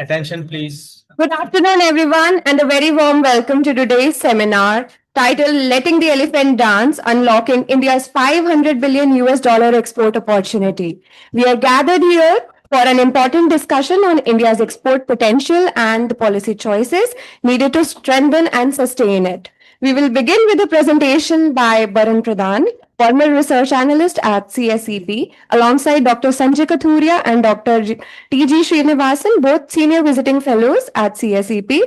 Attention, please. Good afternoon, everyone, and a very warm welcome to today's seminar titled Letting the Elephant Dance Unlocking India's 500 billion US dollar export opportunity. We are gathered here for an important discussion on India's export potential and the policy choices needed to strengthen and sustain it. We will begin with a presentation by Baran Pradhan, former research analyst at CSEP, alongside Dr. Sanjay Kathuria and Dr. T.G. Srinivasan, both senior visiting fellows at CSEP.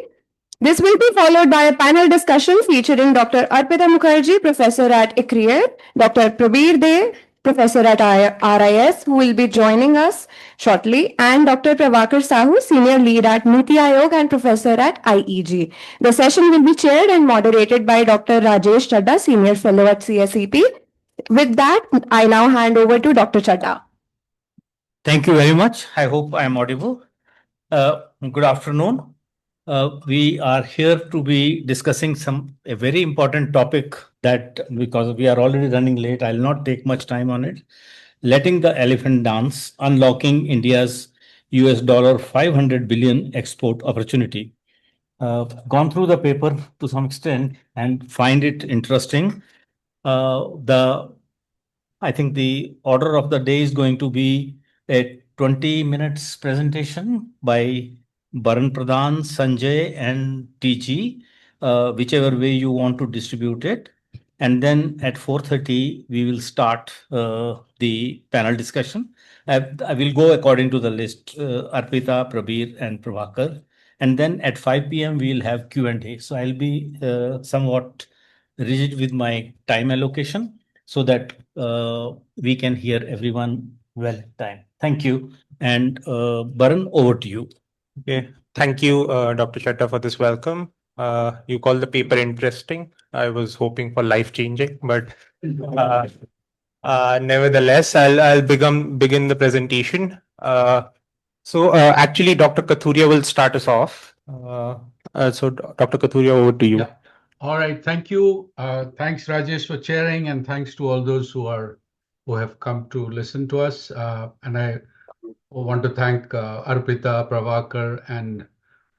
This will be followed by a panel discussion featuring Dr. Arpita Mukherjee, professor at ICRIER, Dr. Prabir De, professor at RIS, who will be joining us shortly, and Dr. Pravakar Sahu, senior lead at Niti Aayog and professor at IEG. The session will be chaired and moderated by Dr. Rajesh Chadda, senior fellow at CSEP. With that, I now hand over to Dr. Chadda. Thank you very much. I hope I am audible. Good afternoon. We are here to be discussing a very important topic that, because we are already running late, I'll not take much time on it. Letting the elephant dance, unlocking India's US dollar 500 billion export opportunity. Gone through the paper to some extent and find it interesting. I think the order of the day is going to be a 20 minutes presentation by Baran Pradhan, Sanjay, and TG, whichever way you want to distribute it. And then at 4:30, we will start the panel discussion. I will go according to the list, Arpita, Prabir, and Prabhakar. And then at 5 p.m., we will have Q&A. So I'll be somewhat rigid with my time allocation so that we can hear everyone well in time. Thank you. And Baran, over to you. Okay. Thank you, Dr. Chadda, for this welcome. You call the paper interesting. I was hoping for life-changing, but nevertheless, I'll begin the presentation. Actually, Dr. Kathuria will start us off. So, Dr. Kathuria, over to you. Yeah. All right. Thank you. Thanks, Rajesh, for chairing, and thanks to all those who have come to listen to us. And I want to thank Arpita, Pravakar, and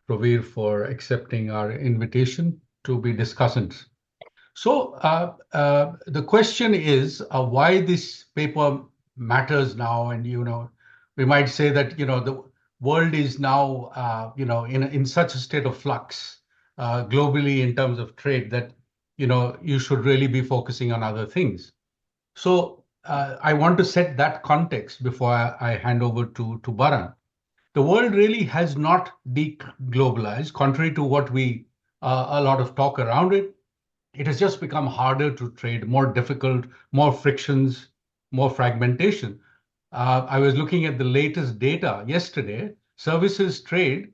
Pravir for accepting our invitation to be discussants. So the question is why this paper matters now, and we might say that the world is now in such a state of flux globally in terms of trade that you should really be focusing on other things. So I want to set that context before I hand over to Baran. The world really has not de-globalized, contrary to what a lot of talk around it. It has just become harder to trade, more difficult, more frictions, more fragmentation. I was looking at the latest data yesterday. Services trade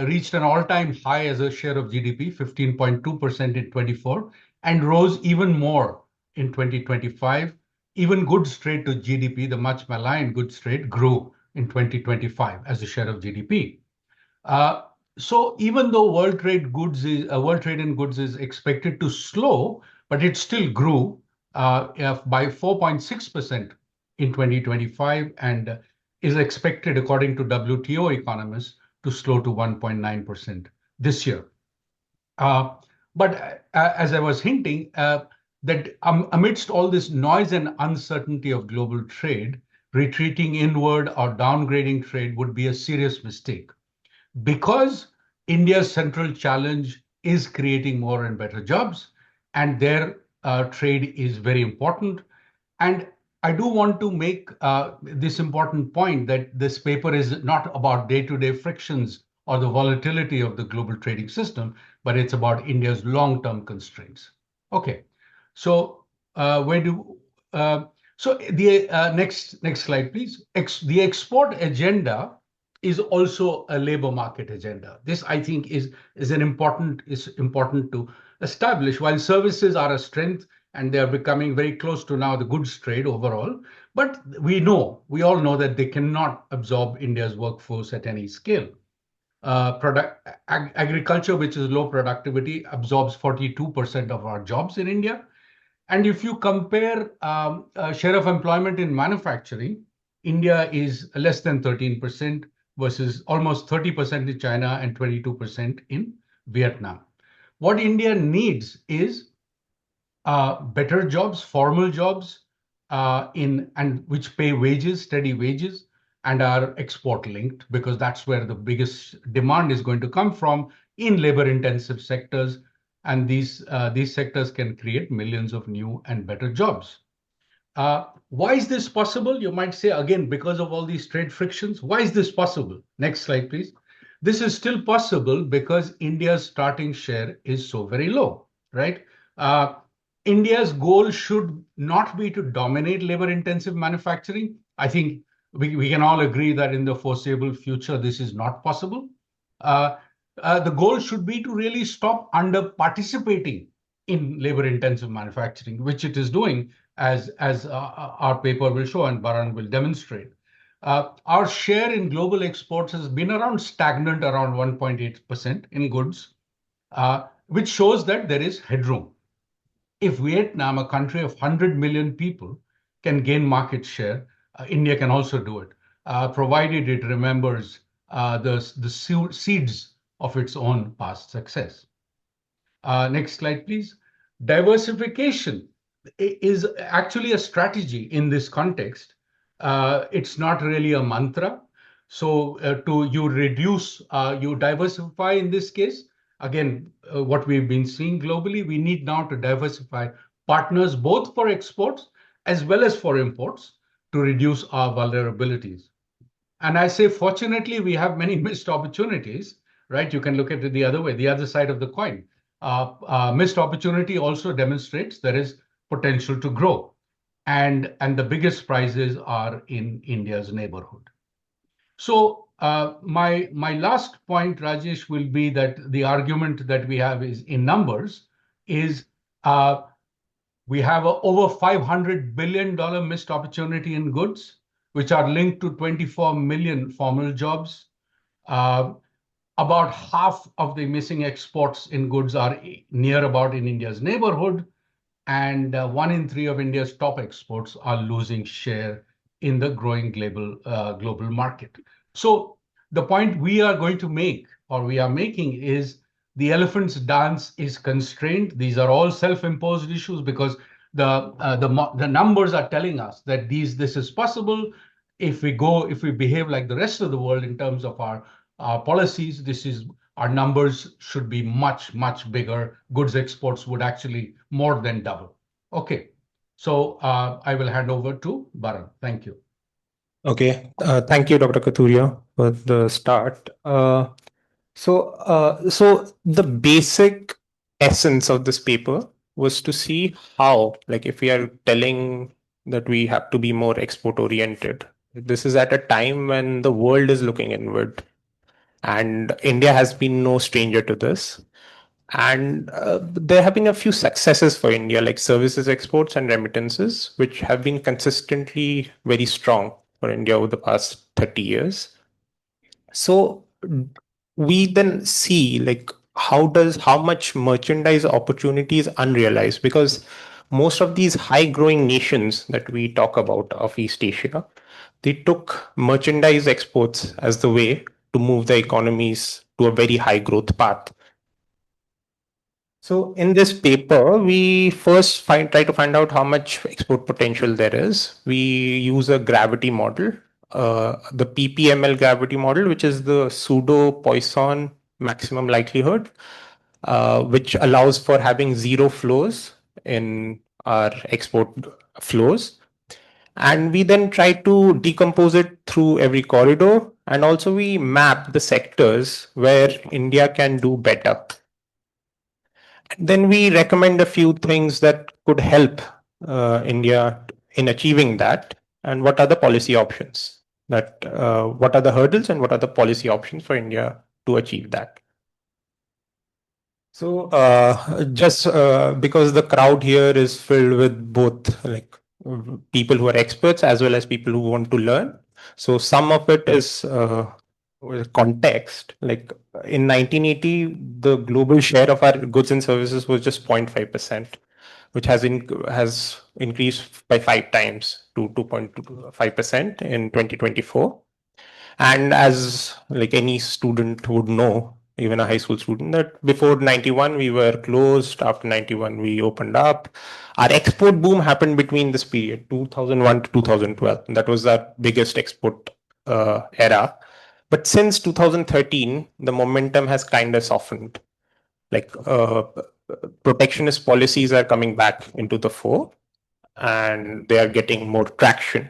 reached an all-time high as a share of GDP, 15.2% in 24, and rose even more in 2025. Even goods trade to GDP, the much maligned goods trade, grew in 2025 as a share of GDP. So even though world trade in goods is expected to slow, but it still grew by 4.6% in 2025 and is expected, according to WTO economists, to slow to 1.9% this year. But as I was hinting, that amidst all this noise and uncertainty of global trade, retreating inward or downgrading trade would be a serious mistake, because India's central challenge is creating more and better jobs, and their trade is very important. And I do want to make this important point that this paper is not about day-to-day frictions or the volatility of the global trading system, but it's about India's long-term constraints. Okay, so the next slide, please. The export agenda is also a labor market agenda. This, I think, is important to establish. While services are a strength and they are becoming very close to now the goods trade overall, but we all know that they cannot absorb India's workforce at any scale. Agriculture, which is low productivity, absorbs 42% of our jobs in India. And if you compare share of employment in manufacturing, India is less than 13%. versus almost 30% in China and 22% in Vietnam. What India needs is better jobs, formal jobs, which pay wages, steady wages, and are export linked, because that's where the biggest demand is going to come from in labor intensive sectors. And these sectors can create millions of new and better jobs. Why is this possible? You might say, again, because of all these trade frictions. Why is this possible? Next slide, please. This is still possible because India's starting share is so very low, right? India's goal should not be to dominate labor-intensive manufacturing. I think we can all agree that in the foreseeable future, this is not possible. The goal should be to really stop under participating in labor-intensive manufacturing, which it is doing, as our paper will show and Baran will demonstrate. Our share in global exports has been around stagnant, around 1.8% in goods, which shows that there is headroom. If Vietnam, a country of 100 million people, can gain market share, India can also do it, provided it remembers the seeds of its own past success. Next slide, please. Diversification is actually a strategy in this context. It's not really a mantra. So you diversify in this case. Again, what we've been seeing globally, we need now to diversify partners both for exports as well as for imports to reduce our vulnerabilities. And I say, fortunately, we have many missed opportunities, right? You can look at it the other way, the other side of the coin. Missed opportunity also demonstrates there is potential to grow. And the biggest prizes are in India's neighborhood. So my last point, Rajesh, will be that the argument that we have is in numbers is we have a over $500 billion missed opportunity in goods, which are linked to 24 million formal jobs. About half of the missing exports in goods are near about in India's neighborhood, and 1 in 3 of India's top exports are losing share in the growing global market. So the point we are going to make, or we are making, is the elephant's dance is constrained. These are all self-imposed issues because the numbers are telling us that this is possible. If we behave like the rest of the world in terms of our policies, our numbers should be much, much bigger. Goods exports would actually more than double. Okay, so I will hand over to Baran. Thank you. Okay, thank you, Dr. Kathuria, for the start. So the basic essence of this paper was to see how, like, if we are telling that we have to be more export oriented, this is at a time when the world is looking inward, and India has been no stranger to this. And there have been a few successes for India, like services exports and remittances, which have been consistently very strong for India over the past 30 years. So we then see, like, how much merchandise opportunity is unrealized, because most of these high growing nations that we talk about of East Asia, they took merchandise exports as the way to move their economies to a very high growth path. So in this paper, we first try to find out how much export potential there is. We use a gravity model, the PPML gravity model, which is the pseudo Poisson maximum likelihood, which allows for having zero flows in our export flows. And we then try to decompose it through every corridor. And also we map the sectors where India can do better. Then we recommend a few things that could help India in achieving that, and what are the policy options, what are the hurdles and what are the policy options for India to achieve that. So just because the crowd here is filled with both, like, people who are experts as well as people who want to learn. So some of it is context. Like in 1980, the global share of our goods and services was just 0.5%, which has increased by 5 times to 2.5% in 2024. And as like any student would know, even a high school student, that before 91 we were closed, after 91 we opened up. Our export boom happened between this period 2001 to 2012. That was our biggest export era. But since 2013 the momentum has kind of softened. Like protectionist policies are coming back into the fore and they are getting more traction.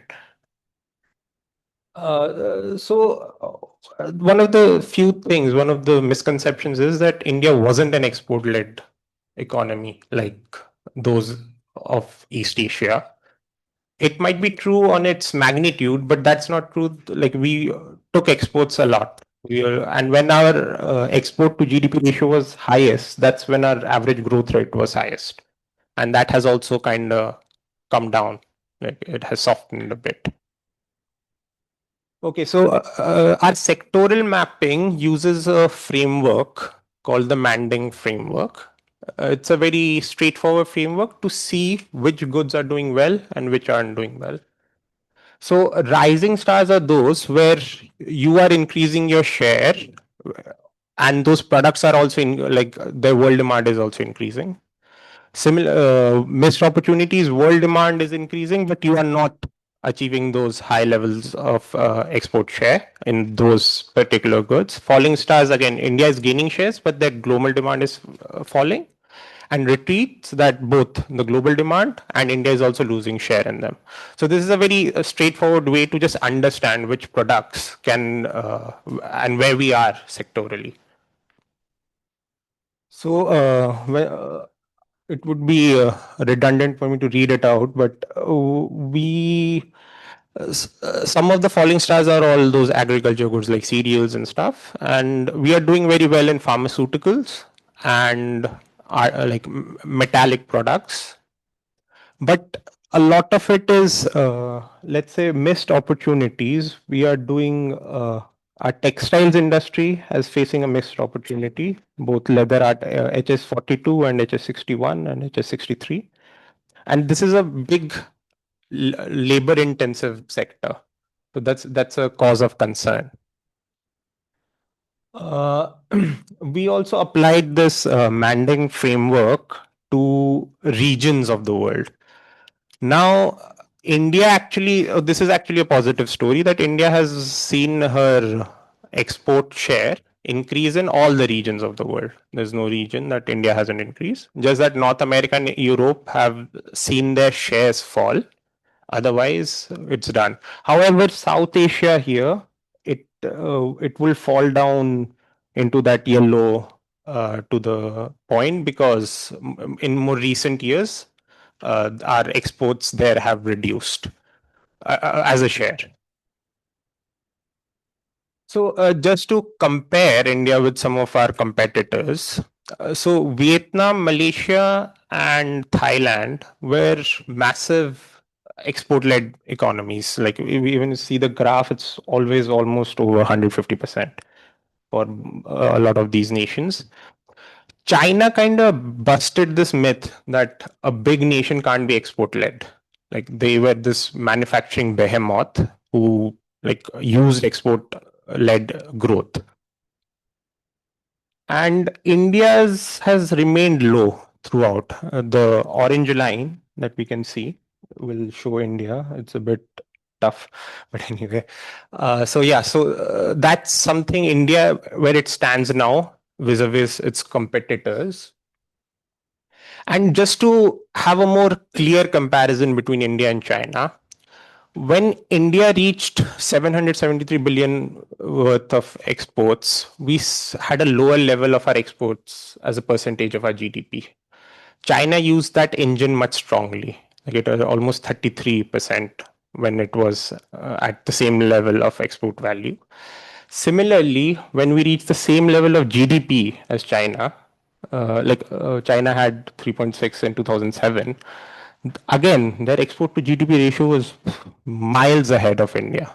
One of the misconceptions is that India wasn't an export-led economy like those of East Asia. It might be true on its magnitude, but that's not true. Like we took exports a lot. And when our export to GDP ratio was highest, that's when our average growth rate was highest. And that has also kind of come down. Like it has softened a bit. Okay, so our sectoral mapping uses a framework called the Manding framework. It's a very straightforward framework to see which goods are doing well and which aren't doing well. So rising stars are those where you are increasing your share and those products are also like the world demand is also increasing. Similar missed opportunities, world demand is increasing, but you are not achieving those high levels of export share in those particular goods. Falling stars, again, India is gaining shares, but their global demand is falling. And retreats, that both the global demand and India is also losing share in them. So this is a very straightforward way to just understand which products can and where we are sectorally. So it would be redundant for me to read it out, but some of the falling stars are all those agriculture goods like cereals and stuff, and we are doing very well in pharmaceuticals and like metallic products, but a lot of it is let's say missed opportunities. We are doing our textiles industry is facing a missed opportunity, both leather at HS42 and HS61 and HS63, and this is a big labor intensive sector, so that's a cause of concern. We also applied this Manding framework to regions of the world. Now, India actually, this is actually a positive story that India has seen her export share increase in all the regions of the world. There's no region that India hasn't increased. Just that North America and Europe have seen their shares fall. Otherwise, it's done. However, South Asia here, it will fall down into that yellow to the point because in more recent years, our exports there have reduced as a share. So just to compare India with some of our competitors, so Vietnam, Malaysia, and Thailand were massive export-led economies. Like we even see the graph, it's always almost over 150% for a lot of these nations. China kind of busted this myth that a big nation can't be export led. Like they were this manufacturing behemoth who like used export led growth. And India's has remained low throughout. The orange line that we can see will show India. It's a bit tough, but anyway. So that's something India where it stands now vis-a-vis its competitors. And just to have a more clear comparison between India and China, when India reached 773 billion worth of exports, we had a lower level of our exports as a percentage of our GDP. China used that engine much strongly. Like it was almost 33% when it was at the same level of export value. Similarly, when we reached the same level of GDP as China, China had 3.6 in 2007. Again, their export to GDP ratio was miles ahead of India.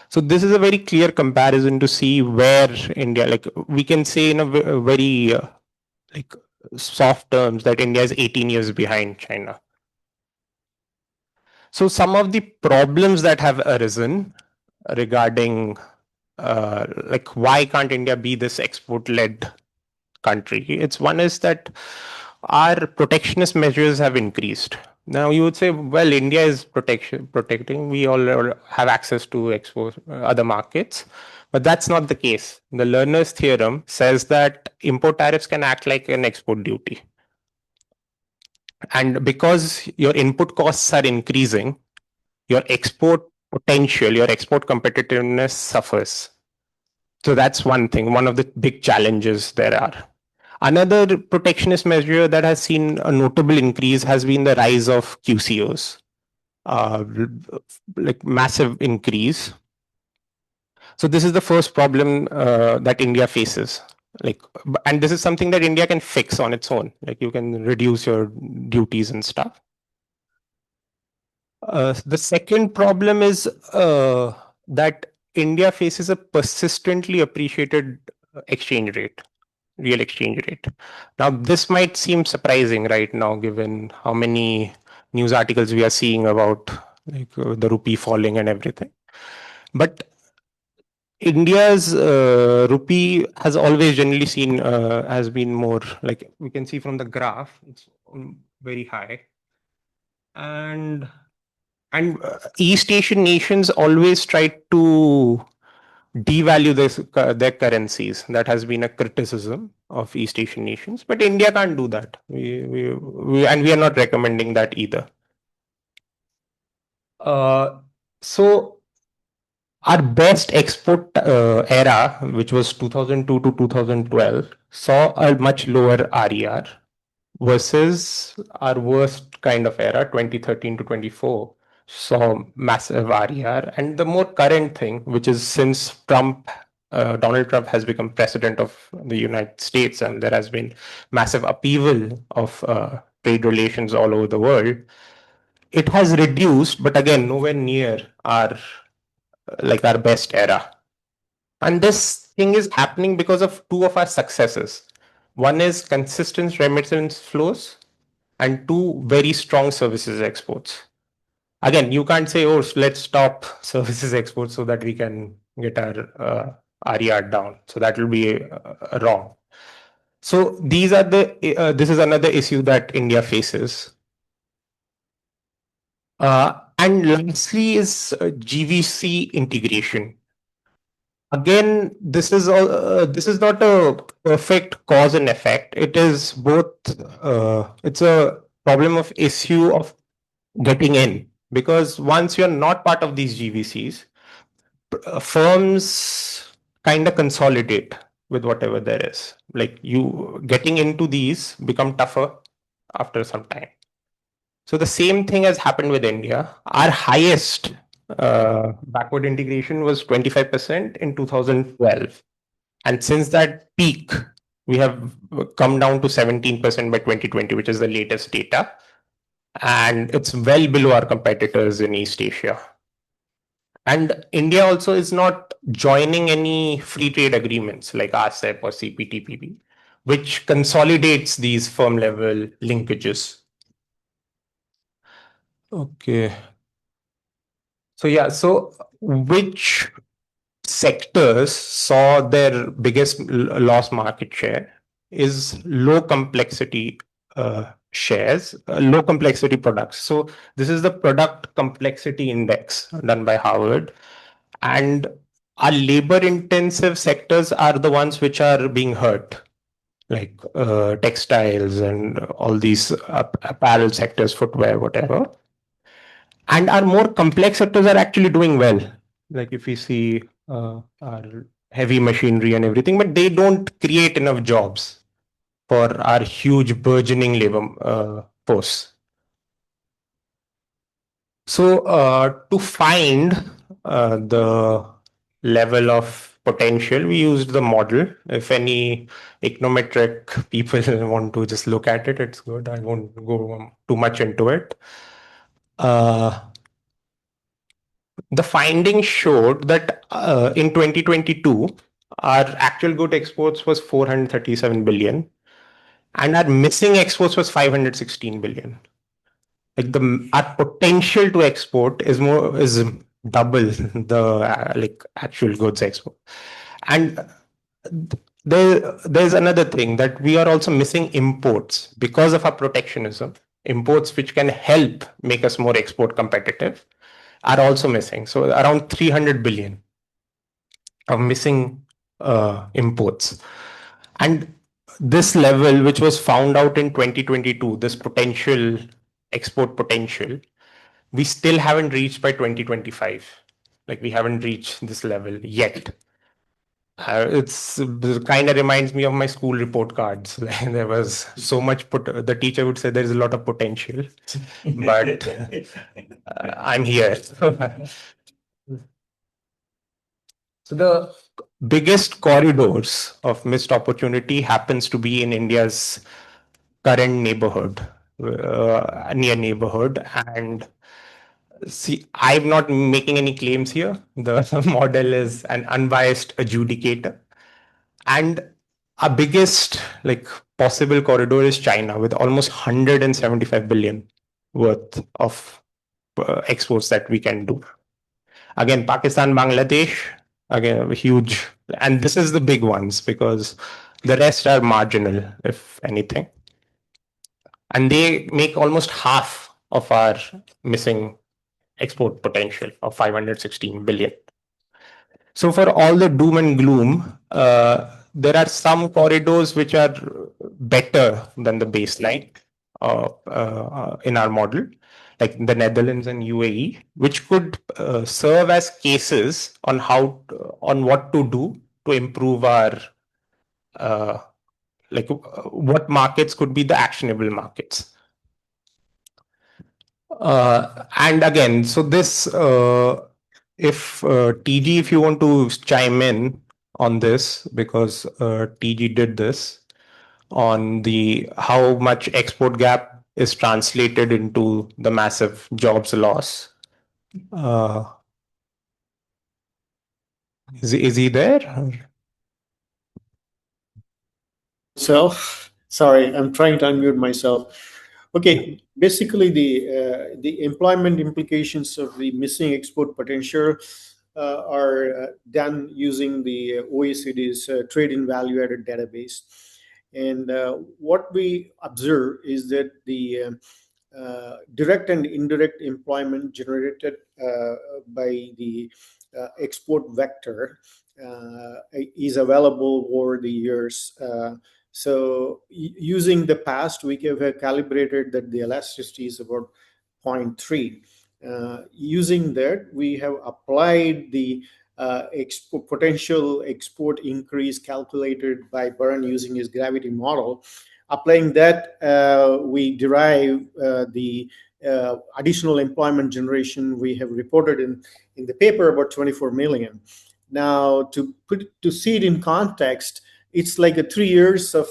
So this is a very clear comparison to see where India, like we can say in a very like soft terms that India is 18 years behind China. So some of the problems that have arisen regarding like why can't India be this export-led country. It's one is that our protectionist measures have increased. Now you would say, well, India is protecting. We all have access to export other markets, but that's not the case. The Lerner's theorem says that import tariffs can act like an export duty, and because your input costs are increasing, your export potential, your export competitiveness suffers. So that's one thing, one of the big challenges there are. Another protectionist measure that has seen a notable increase has been the rise of QCOs, uh, like massive increase. So this is the first problem that India faces. Like, and this is something that India can fix on its own. Like you can reduce your duties and stuff. The second problem is that India faces a persistently appreciated exchange rate, real exchange rate. Now, this might seem surprising right now, given how many news articles we are seeing about like the rupee falling and everything. But India's rupee has always generally seen has been more like we can see from the graph, it's very high, and East Asian nations always try to devalue their currencies. That has been a criticism of East Asian nations, but India can't do that. And we are not recommending that either. So our best export era, which was 2002 to 2012, saw a much lower RER versus our worst kind of era, 2013 to 24, saw massive RER. And the more current thing, which is since Donald Trump has become president of the United States, and there has been massive upheaval of trade relations all over the world, it has reduced, but again, nowhere near our best era. And this thing is happening because of two of our successes. One is consistent remittance flows, and two, very strong services exports. Again, you can't say, oh, let's stop services exports so that we can get our RER down. So that will be wrong. So these are this is another issue that India faces. And lastly is GVC integration. Again, this is not a perfect cause and effect. It is both. It's a problem of issue of getting in, because once you're not part of these GVCs, firms kind of consolidate with whatever there is. Like you getting into these become tougher after some time. So the same thing has happened with India. Our highest backward integration was 25% in 2012. And since that peak, we have come down to 17% by 2020, which is the latest data. And it's well below our competitors in East Asia. And India also is not joining any free trade agreements like RCEP or CPTPP, which consolidates these firm level linkages. Okay. So yeah, so which sectors saw their biggest loss market share is low complexity shares, low complexity products. So this is the product complexity index done by Harvard. And our labor intensive sectors are the ones which are being hurt, like textiles and all these apparel sectors, footwear, whatever. And our more complex sectors are actually doing well. Like if we see our heavy machinery and everything, but they don't create enough jobs for our huge burgeoning labor force. So to find the level of potential, we used the model. If any econometric people want to just look at it, it's good. I won't go too much into it. The findings showed that in 2022, our actual good exports was 437 billion, and our missing exports was 516 billion. Like our potential to export is double the like actual goods export. And there's another thing that we are also missing imports because of our protectionism. Imports which can help make us more export competitive are also missing. So around 300 billion of missing imports. And this level, which was found out in 2022, this potential export potential, we still haven't reached by 2025. Like we haven't reached this level yet. It's kind of reminds me of my school report cards. There was so much the teacher would say there is a lot of potential, but I'm here. So the biggest corridors of missed opportunity happens to be in India's current neighborhood, near neighborhood. And see, I'm not making any claims here. The model is an unbiased adjudicator. And our biggest like possible corridor is China with almost 175 billion worth of exports that we can do. Again, Pakistan, Bangladesh, again, huge. And this is the big ones because the rest are marginal, if anything. And they make almost half of our missing export potential of 516 billion. So for all the doom and gloom, there are some corridors which are better than the baseline in our model, like the Netherlands and UAE, which could serve as cases on on what to do to improve our what markets could be the actionable markets. And again, so this if TG, if you want to chime in on this, because TG did this on the how much export gap is translated into the massive jobs loss. Is he there? So, sorry, I'm trying to unmute myself. Okay, basically the employment implications of the missing export potential are done using the OECD's trade in value added database. And what we observe is that the direct and indirect employment generated by the export vector is available over the years. So using the past, we have calibrated that the elasticity is about 0.3. Using that, we have applied the potential export increase calculated by Byrne using his gravity model. Applying that, we derive the additional employment generation we have reported in the paper, about 24 million. Now, to see it in context, it's like 3 years of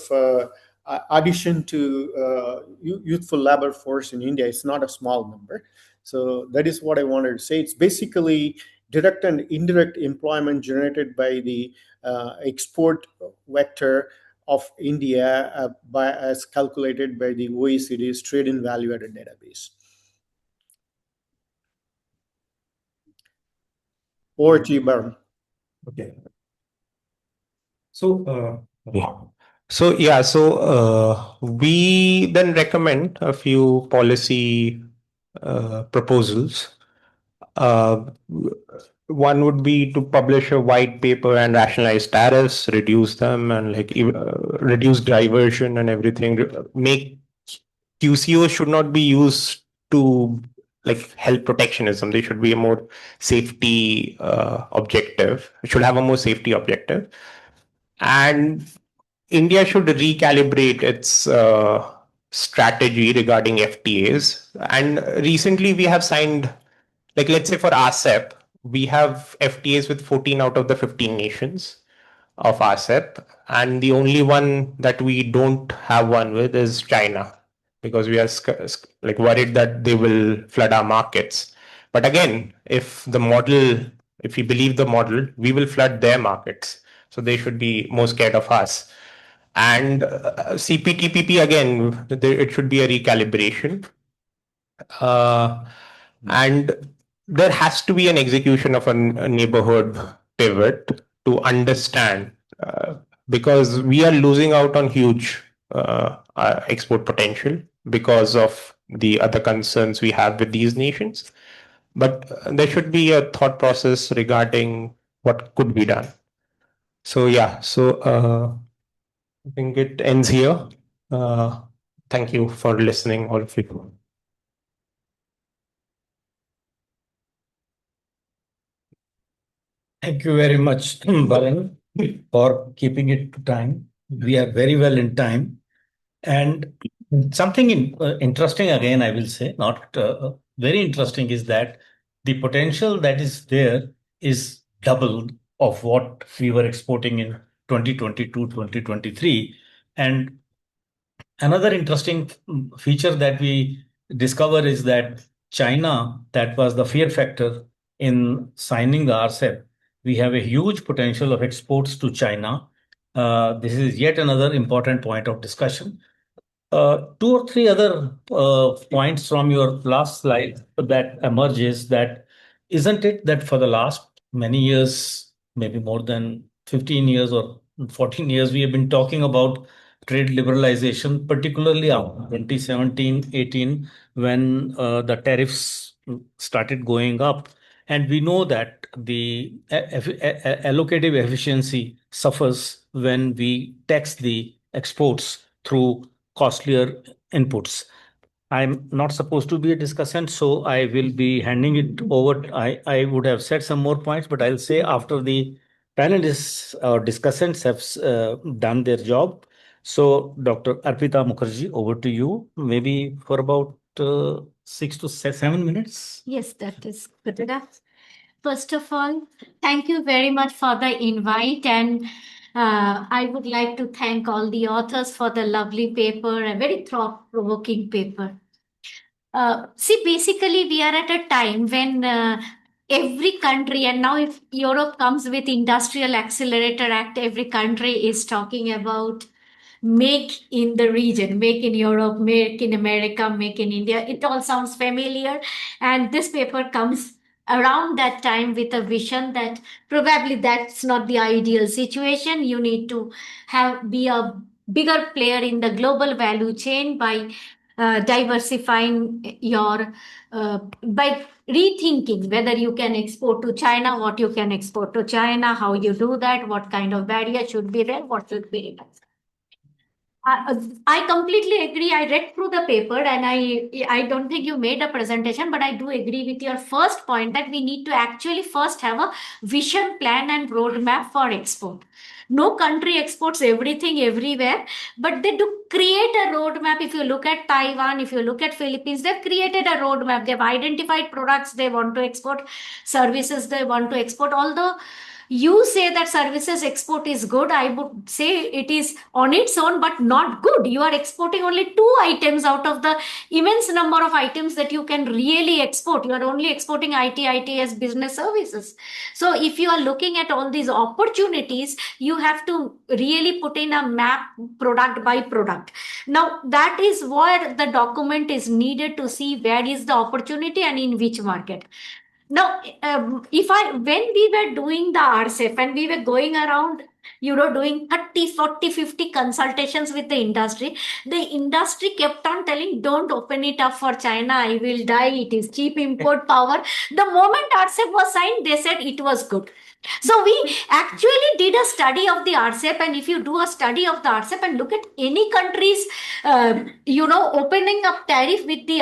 addition to youthful labor force in India. It's not a small number. So that is what I wanted to say. It's basically direct and indirect employment generated by the export vector of India as calculated by the OECD's trade in value added database. Over to you, Byrne. Okay. So, we then recommend a few policy proposals. One would be to publish a white paper and rationalize tariffs, reduce them, and reduce diversion and everything. Make QCOs should not be used to help protectionism. They should be a more safety objective. It should have a more safety objective. And India should recalibrate its strategy regarding FTAs. And recently we have signed, let's say for RCEP, we have FTAs with 14 out of the 15 nations of RCEP. And the only one that we don't have one with is China, because we are worried that they will flood our markets. But again, if we believe the model, we will flood their markets. So they should be more scared of us. And CPTPP, again, it should be a recalibration. And there has to be an execution of a neighborhood pivot to understand, because we are losing out on huge export potential because of the other concerns we have with these nations. But there should be a thought process regarding what could be done. So yeah, I think it ends here. Thank you for listening, all of you. Thank you very much, Baran, for keeping it to time. We are very well in time. And something interesting, again, I will say, not very interesting, is that the potential that is there is double of what we were exporting in 2022, 2023. And another interesting feature that we discover is that China, that was the fear factor in signing the RCEP, we have a huge potential of exports to China. This is yet another important point of discussion. Two or three other points from your last slide that emerges that isn't it that for the last many years, maybe more than 15 years or 14 years, we have been talking about trade liberalization, particularly after 2017-18, when the tariffs started going up. And we know that the allocative efficiency suffers when we tax the exports through costlier inputs. I'm not supposed to be a discussant, so I will be handing it over. I would have said some more points, but I'll say after the panelists or discussants have done their job. So, Dr. Arpita Mukherjee, over to you, maybe for about 6 to 7 minutes. Yes, that is good enough. First of all, thank you very much for the invite, and I would like to thank all the authors for the lovely paper, a very thought-provoking paper. See, basically, we are at a time when every country, and now if Europe comes with Industrial Accelerator Act, every country is talking about make in the region, make in Europe, make in America, make in India. It all sounds familiar. And this paper comes around that time with a vision that probably that's not the ideal situation. You need to be a bigger player in the global value chain by diversifying your by rethinking whether you can export to China, what you can export to China, how you do that, what kind of barrier should be there, what should be removed. I completely agree. I read through the paper, and I don't think you made a presentation, but I do agree with your first point that we need to actually first have a vision plan and roadmap for export. No country exports everything everywhere, but they do create a roadmap. If you look at Taiwan, if you look at Philippines, they've created a roadmap. They've identified products they want to export, services they want to export. Although you say that services export is good, I would say it is on its own but not good. You are exporting only two items out of the immense number of items that you can really export. You are only exporting ITS business services. So if you are looking at all these opportunities, you have to really put in a map product by product. Now that is where the document is needed to see where is the opportunity and in which market. Now, when we were doing the RCEP and we were going around, doing 30, 40, 50 consultations with the industry kept on telling, don't open it up for China, I will die, it is cheap import power. The moment RCEP was signed, they said it was good. So we actually did a study of the RCEP, and if you do a study of the RCEP and look at any countries, opening up tariff with the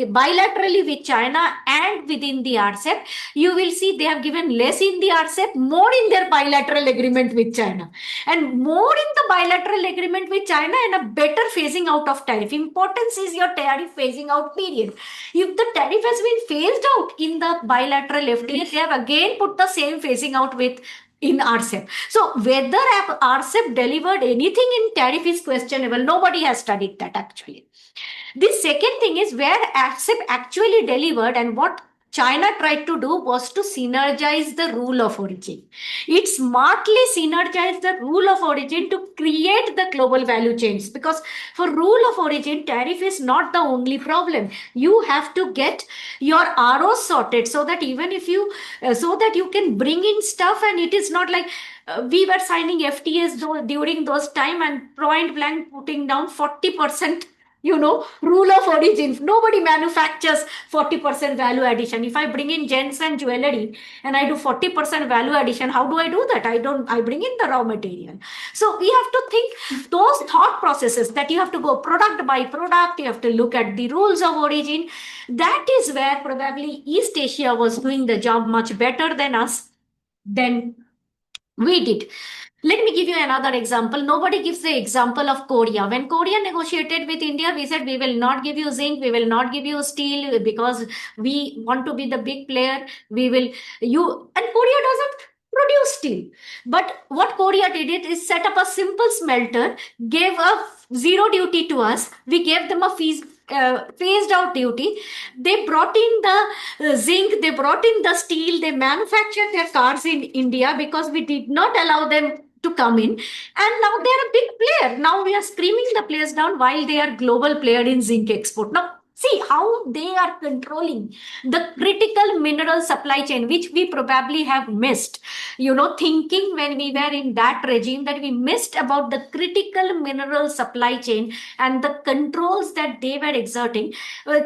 bilaterally with China and within the RCEP, you will see they have given less in the RCEP, more in their bilateral agreement with China, and more in the bilateral agreement with China, and a better phasing out of tariff. Importance is your tariff phasing out period. If the tariff has been phased out in the bilateral FTA, they have again put the same phasing out with in RCEP. So whether RCEP delivered anything in tariff is questionable. Nobody has studied that actually. The second thing is where RCEP actually delivered and what China tried to do was to synergize the rule of origin. It smartly synergized the rule of origin to create the global value chains, because for rule of origin, tariff is not the only problem. You have to get your ROs sorted so that even if you, so that you can bring in stuff, and it is not like we were signing FTAs during those time and point blank putting down 40%, rule of origin. Nobody manufactures 40% value addition. If I bring in gems and jewelry and I do 40% value addition, how do I do that? I bring in the raw material. So we have to think those thought processes, that you have to go product by product, you have to look at the rules of origin. That is where probably East Asia was doing the job much better than us, than we did. Let me give you another example. Nobody gives the example of Korea. When Korea negotiated with India, we said we will not give you zinc, we will not give you steel because we want to be the big player. And Korea doesn't produce steel. But what Korea did it is set up a simple smelter, gave a zero duty to us. We gave them a phased out duty. They brought in the zinc, they brought in the steel, they manufactured their cars in India because we did not allow them to come in, and now they're a big player. Now we are screaming the players down while they are global player in zinc export. Now see how they are controlling the critical mineral supply chain, which we probably have missed, thinking when we were in that regime, that we missed about the critical mineral supply chain and the controls that they were exerting.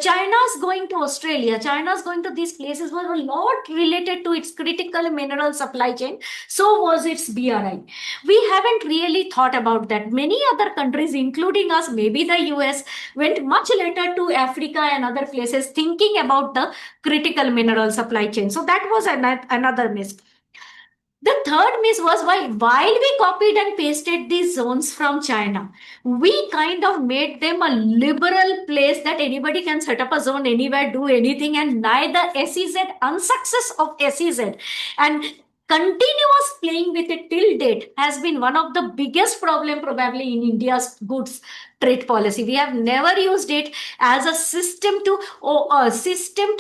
China's going to Australia, China's going to these places were a lot related to its critical mineral supply chain. So was its BRI. We haven't really thought about that. Many other countries, including us, maybe the US, went much later to Africa and other places thinking about the critical mineral supply chain. So that was another miss. The third miss was while we copied and pasted these zones from China, we kind of made them a liberal place that anybody can set up a zone anywhere, do anything, and neither SEZ, unsuccess of SEZ, and continuous playing with it till date has been one of the biggest problem probably in India's goods trade policy. We have never used it as a system to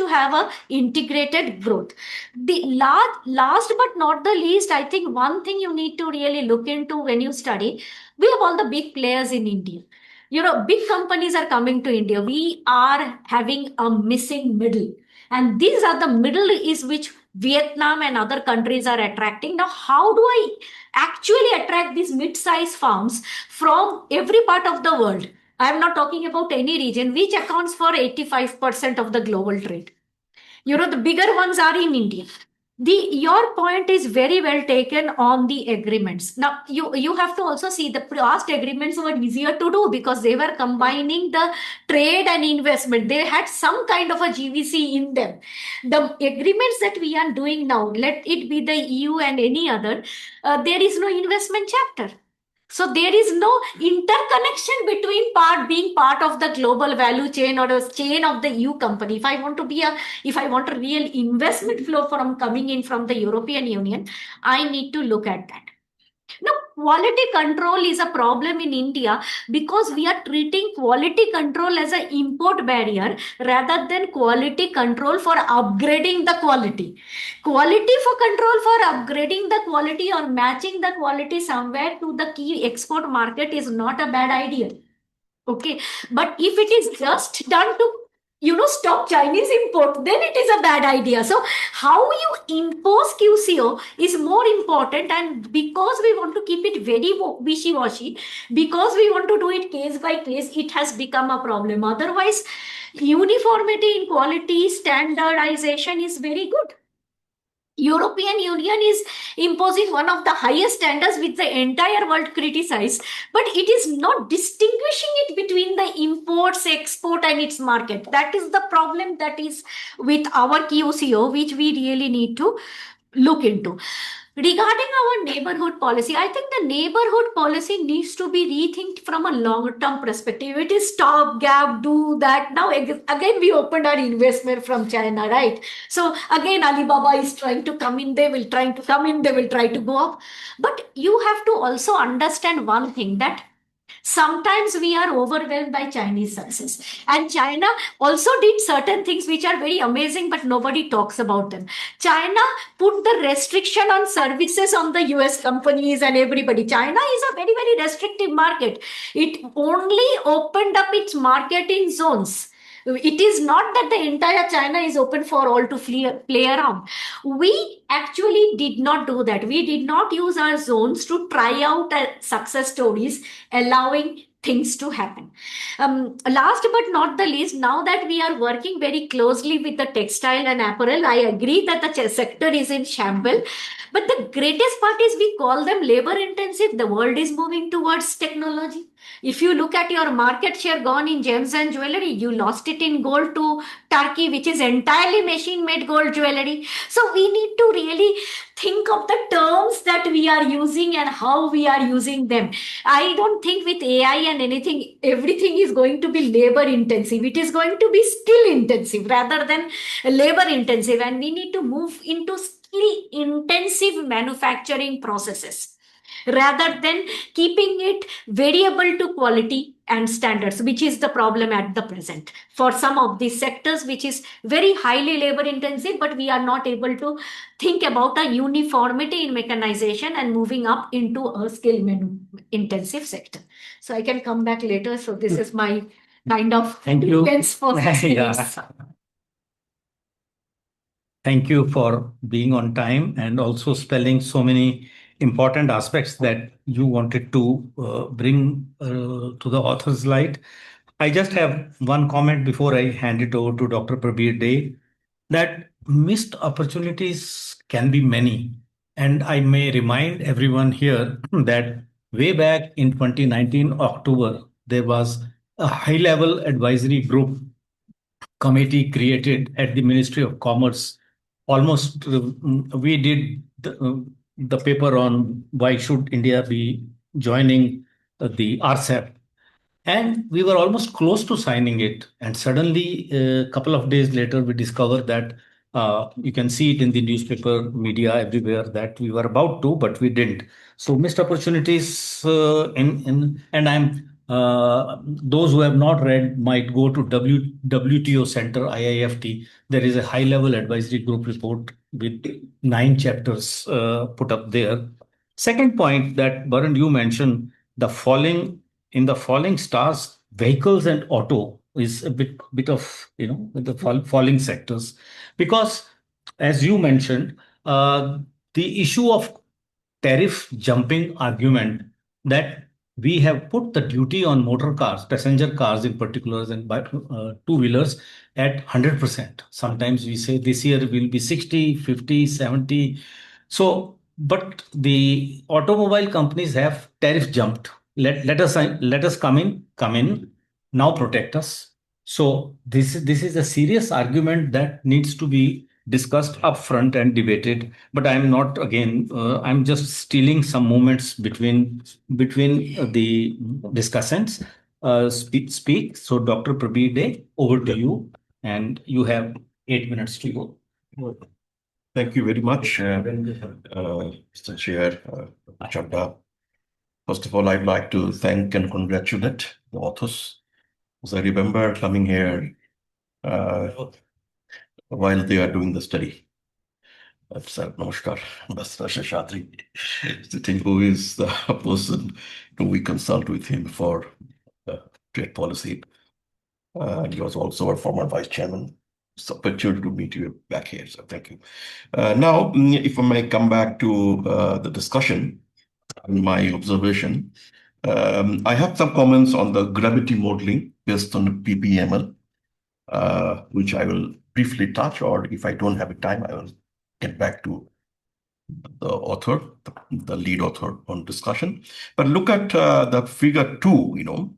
have a integrated growth. The last but not the least, I think one thing you need to really look into when you study, we have all the big players in India. Big companies are coming to India. We are having a missing middle. And these are the middle is which Vietnam and other countries are attracting. Now, how do I actually attract these mid-sized firms from every part of the world? I'm not talking about any region, which accounts for 85% of the global trade. The bigger ones are in India. Your point is very well taken on the agreements. Now, you have to also see the past agreements were easier to do because they were combining the trade and investment. They had some kind of a GVC in them. The agreements that we are doing now, let it be the EU and any other, there is no investment chapter. So there is no interconnection between being part of the global value chain or a chain of the EU company. If I want a real investment flow from coming in from the European Union, I need to look at that. Now, quality control is a problem in India because we are treating quality control as an import barrier rather than quality control for upgrading the quality. Quality for control for upgrading the quality or matching the quality somewhere to the key export market is not a bad idea. Okay, but if it is just done to stop Chinese import, then it is a bad idea. So how you impose QCO is more important, and because we want to keep it very wishy-washy, because we want to do it case by case, it has become a problem. Otherwise, uniformity in quality, standardization is very good. European Union is imposing one of the highest standards which the entire world criticize, but it is not distinguishing it between the imports, export and its market. That is the problem that is with our QCO, which we really need to look into. Regarding our neighborhood policy, I think the neighborhood policy needs to be rethinked from a long-term perspective. It is stop, gap, do that. Now, again, we opened our investment from China, right? So again, Alibaba is trying to come in, they will try to come in, they will try to go up. But you have to also understand one thing, that Sometimes we are overwhelmed by Chinese success. And China also did certain things which are very amazing, but nobody talks about them. China put the restriction on services on the US companies and everybody. China is a very, very restrictive market. It only opened up its market in zones. It is not that the entire China is open for all to play around. We actually did not do that. We did not use our zones to try out success stories, allowing things to happen. Last but not the least, now that we are working very closely with the textile and apparel, I agree that the sector is in shambles. But the greatest part is we call them labor intensive. The world is moving towards technology. If you look at your market share gone in gems and jewelry, you lost it in gold to Turkey, which is entirely machine made gold jewelry. So we need to really think of the terms that we are using and how we are using them. I don't think with AI and anything, everything is going to be labor intensive. It is going to be skill intensive rather than labor intensive. And we need to move into skill intensive manufacturing processes rather than keeping it variable to quality and standards, which is the problem at the present for some of these sectors, which is very highly labor intensive, but we are not able to think about a uniformity in mechanization and moving up into a skill intensive sector. So I can come back later. So this is my kind of Thank you. defense for Yeah. this. Thank you for being on time and also spelling so many important aspects that you wanted to bring to the author's light. I just have one comment before I hand it over to Dr. Prabir Dey, that missed opportunities can be many. And I may remind everyone here that way back in 2019 October, there was a high-level advisory group committee created at the Ministry of Commerce. Almost we did the paper on why should India be joining the RCEP, and we were almost close to signing it. And suddenly, a couple of days later, we discovered that you can see it in the newspaper, media, everywhere that we were about to, but we didn't. So missed opportunities and I'm those who have not read might go to WTO Center, IIFT. There is a high level advisory group report with 9 chapters put up there. Second point that Varun, you mentioned, the falling stars, vehicles and auto is a bit of the falling sectors, because as you mentioned, the issue of tariff jumping argument, that we have put the duty on motor cars, passenger cars in particular, and by two-wheelers at 100%. Sometimes we say this year will be 60, 50, 70. So, but the automobile companies have tariff jumped. Let us come in now, protect us. So this is a serious argument that needs to be discussed upfront and debated. But I'm not, again, I'm just stealing some moments between the discussants. Speak. So Dr. Prabir Dey, over to you, and you have 8 minutes to go. Thank you very much, Mr. Chair Chadda. First of all, I'd like to thank and congratulate the authors, because I remember coming here while they are doing the study. Namaskar, Mr. Shashadri, sitting, who is the person we consult with him for trade policy. He was also our former vice chairman. It's an opportunity to meet you back here, so thank you. Now, if I may come back to the discussion and my observation, I have some comments on the gravity modeling based on the PPML, which I will briefly touch, or if I don't have time, I will get back to the author, the lead author on discussion. But look at the figure 2,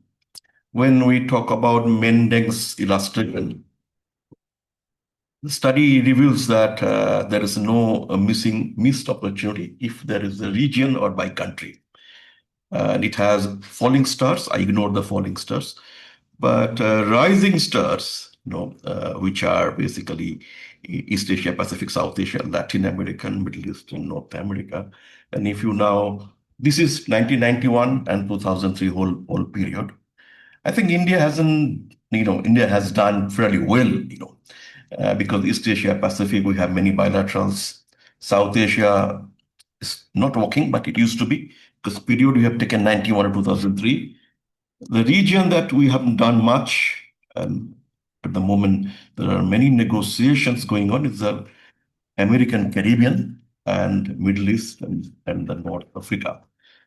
when we talk about Mending's illustration. The study reveals that there is no missed opportunity if there is a region or by country. And it has falling stars. I ignored the falling stars, but rising stars, which are basically East Asia, Pacific, South Asia, Latin America, Middle East, and North America. And if you now This is 1991 and 2003 whole period. I think India has done fairly well, because East Asia, Pacific, we have many bilaterals. South Asia is not working, but it used to be. Because period we have taken 91 to 2003. The region that we haven't done much, at the moment, there are many negotiations going on, is the American Caribbean and Middle East and the North Africa.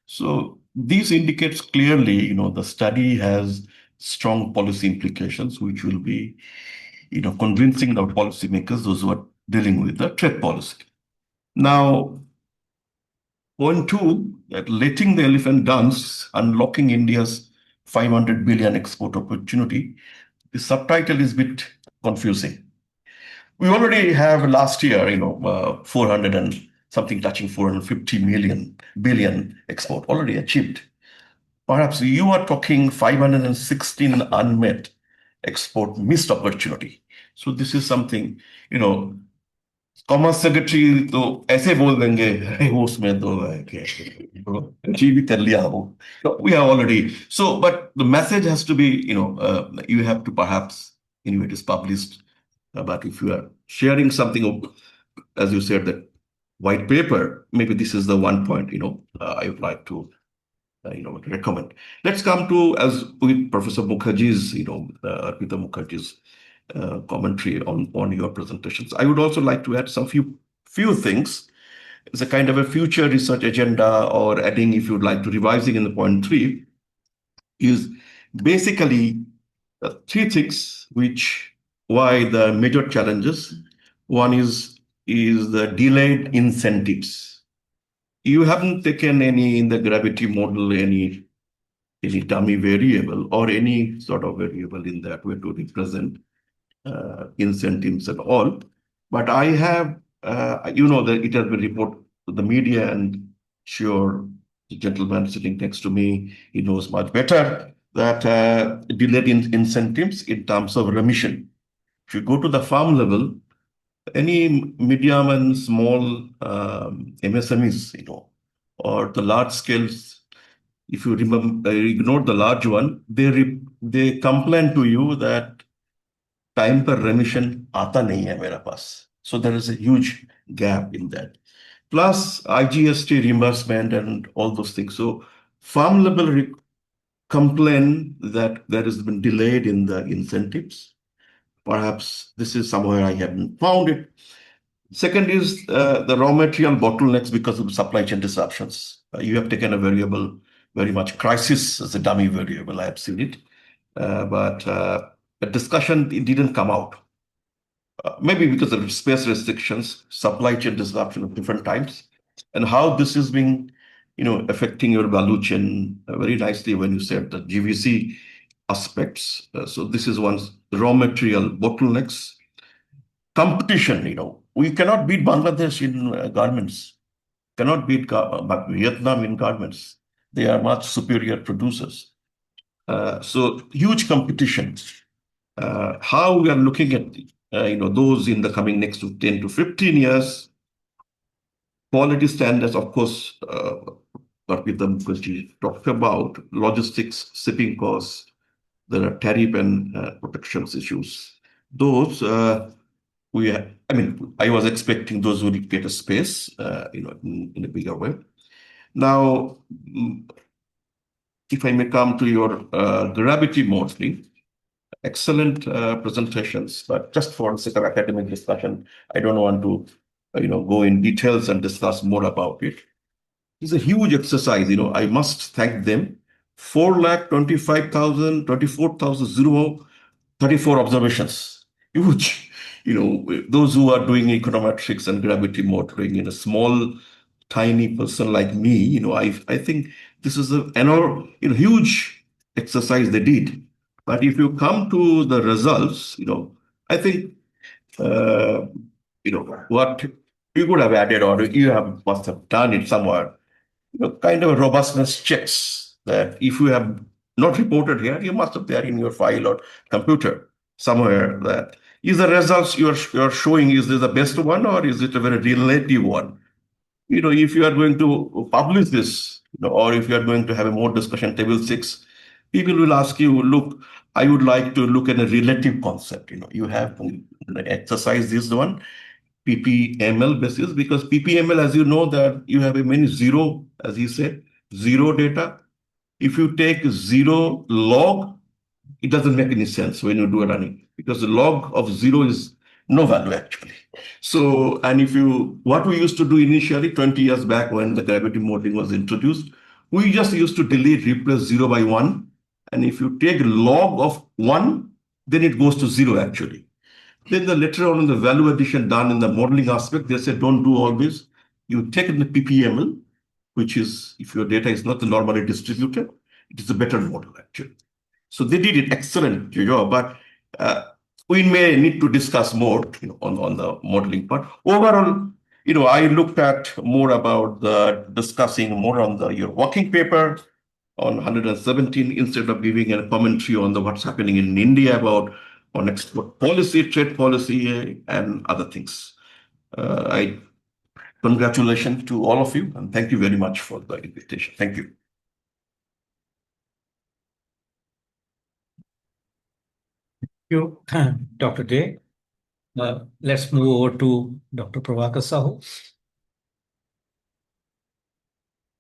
So this indicates clearly, the study has strong policy implications, which will be, convincing our policymakers, those who are dealing with the trade policy. Now, point two, that letting the elephant dance, unlocking India's 500 billion export opportunity. The subtitle is a bit confusing. We already have last year, 400 and something touching 450 billion export already achieved. Perhaps you are talking 516 unmet export missed opportunity. So this is something, commerce secretary तो ऐसे बोल देंगे अरे वो उसमें तो achieve भी कर लिया वो we have already but the message has to be you have to perhaps anyway it is published but if you are sharing something as you said that white paper maybe this is the one point I would like to recommend. Let's come to as with Professor Mukherjee's Arpita Mukherjee's commentary on your presentations. I would also like to add some few things as a kind of a future research agenda, or adding, if you'd like to, revising in the point 3, is basically three things why the major challenges. One is the delayed incentives. You haven't taken any in the gravity model, any dummy variable or any sort of variable in that way to represent incentives and all. But I have, that it has been reported to the media, and sure, the gentleman sitting next to me, he knows much better that delayed incentives in terms of remission. If you go to the farm level, any medium and small MSMEs, or the large scales, if you ignore the large one, they complain to you that time per remission आता नहीं है मेरा पास. So there is a huge gap in that. Plus IGST reimbursement and all those things. So farm level complain that there has been delayed in the incentives. Perhaps this is somewhere I haven't found it. Second is the raw material bottlenecks because of supply chain disruptions. You have taken a variable, very much crisis as a dummy variable. I have seen it. But the discussion, it didn't come out. Maybe because of space restrictions, supply chain disruption of different types, and how this is being, affecting your value chain very nicely when you said the GVC aspects. So this is one, raw material bottlenecks. Competition, we cannot beat Bangladesh in garments, cannot beat Vietnam in garments. They are much superior producers. So huge competition. How we are looking at those in the coming next 10 to 15 years. Quality standards, of course, Arpita Mukherjee talked about logistics, shipping costs. There are tariff and protections issues. Those I was expecting those would get a space, in a bigger way. Now, if I may come to your gravity modeling, excellent presentations, but just for the sake of academic discussion, I don't want to, go in details and discuss more about it. It's a huge exercise. I must thank them. 4,25,000, 24,034 observations. Huge. Those who are doing econometrics and gravity modeling in a small, tiny person like me, I think this is a huge exercise they did. But if you come to the results, I think, what you could have added, or must have done it somewhere, kind of a robustness checks that if you have not reported here, you must have there in your file or computer somewhere that is the results you're showing, is this the best one or is it a very relative one? If you are going to publish this, or if you are going to have a more discussion, table 6, people will ask you, look, I would like to look at a relative concept. You have to exercise this one, PPML basis, because PPML, as you know, that you have a many zero, as he said, zero data. If you take zero log, it doesn't make any sense when you do a running, because the log of zero is no value actually. So, and what we used to do initially 20 years back when the gravity modeling was introduced, we just used to delete, replace 0 by 1. And if you take log of 1, then it goes to 0 actually. Then later on in the value addition done in the modeling aspect, they said, don't do all this. You take the PPML, which is, if your data is not normally distributed, it is a better model actually. So they did an excellent job, but we may need to discuss more, on the modeling part. Overall, I looked at more about discussing more on your working paper on 117 instead of giving a commentary on what's happening in India on export policy, trade policy, and other things. I congratulations to all of you, and thank you very much for the invitation. Thank you. You, Dr. Day. Let's move over to Dr. Prabhakar Sahu.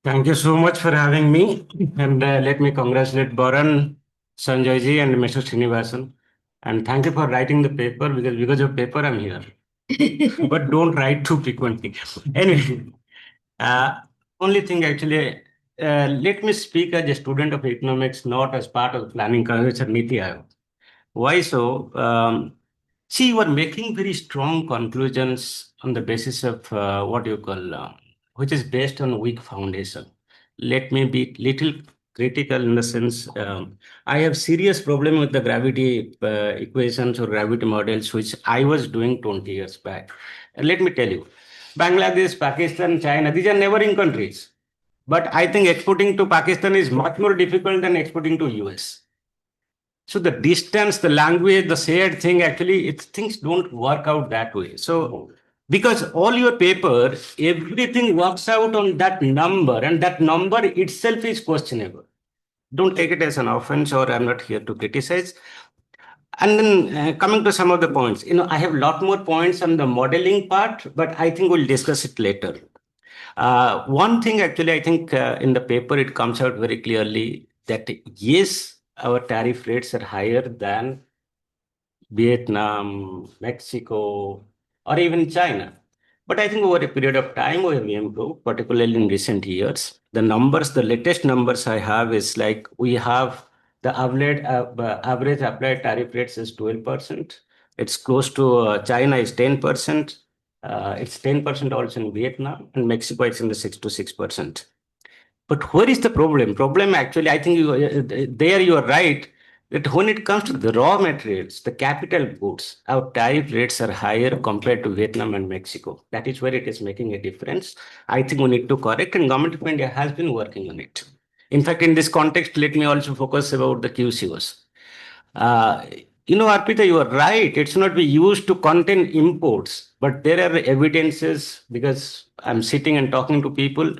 Thank you so much for having me. And let me congratulate Baran, Sanjay ji, and Mr. Srinivasan. And thank you for writing the paper, because of paper I'm here. But don't write too frequently. Anyway, only thing actually, let me speak as a student of economics, not as part of the planning culture Niti Aayog. Why so? See, you are making very strong conclusions on the basis of what you call, which is based on weak foundation. Let me be little critical in the sense, I have serious problem with the gravity equations or gravity models, which I was doing 20 years back. And let me tell you, Bangladesh, Pakistan, China, these are neighboring countries. But I think exporting to Pakistan is much more difficult than exporting to US. So the distance, the language, the shared thing, actually, things don't work out that way. So because all your paper, everything works out on that number, and that number itself is questionable. Don't take it as an offense, or I'm not here to criticize. And then coming to some of the points, I have a lot more points on the modeling part, but I think we'll discuss it later. One thing, actually, I think in the paper, it comes out very clearly that yes, our tariff rates are higher than Vietnam, Mexico, or even China. But I think over a period of time, we have improved, particularly in recent years. The latest numbers I have is like we have the average applied tariff rates is 12%. It's close to China is 10%. It's 10% also in Vietnam, and Mexico is in the 6%. But where is the problem? Problem actually, I think there you are right, that when it comes to the raw materials, the capital goods, our tariff rates are higher compared to Vietnam and Mexico. That is where it is making a difference. I think we need to correct, and Government of India has been working on it. In fact, in this context, let me also focus about the QCOs. Arpita, you are right. It should not be used to contain imports, but there are evidences, because I'm sitting and talking to people.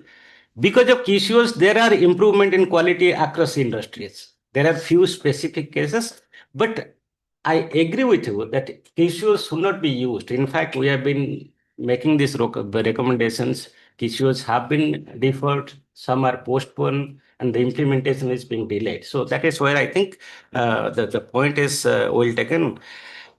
Because of QCOs, there are improvement in quality across industries. There are few specific cases, but I agree with you that QCOs should not be used. In fact, we have been making these recommendations. QCOs have been deferred, some are postponed, and the implementation is being delayed. So that is where I think the point is well taken.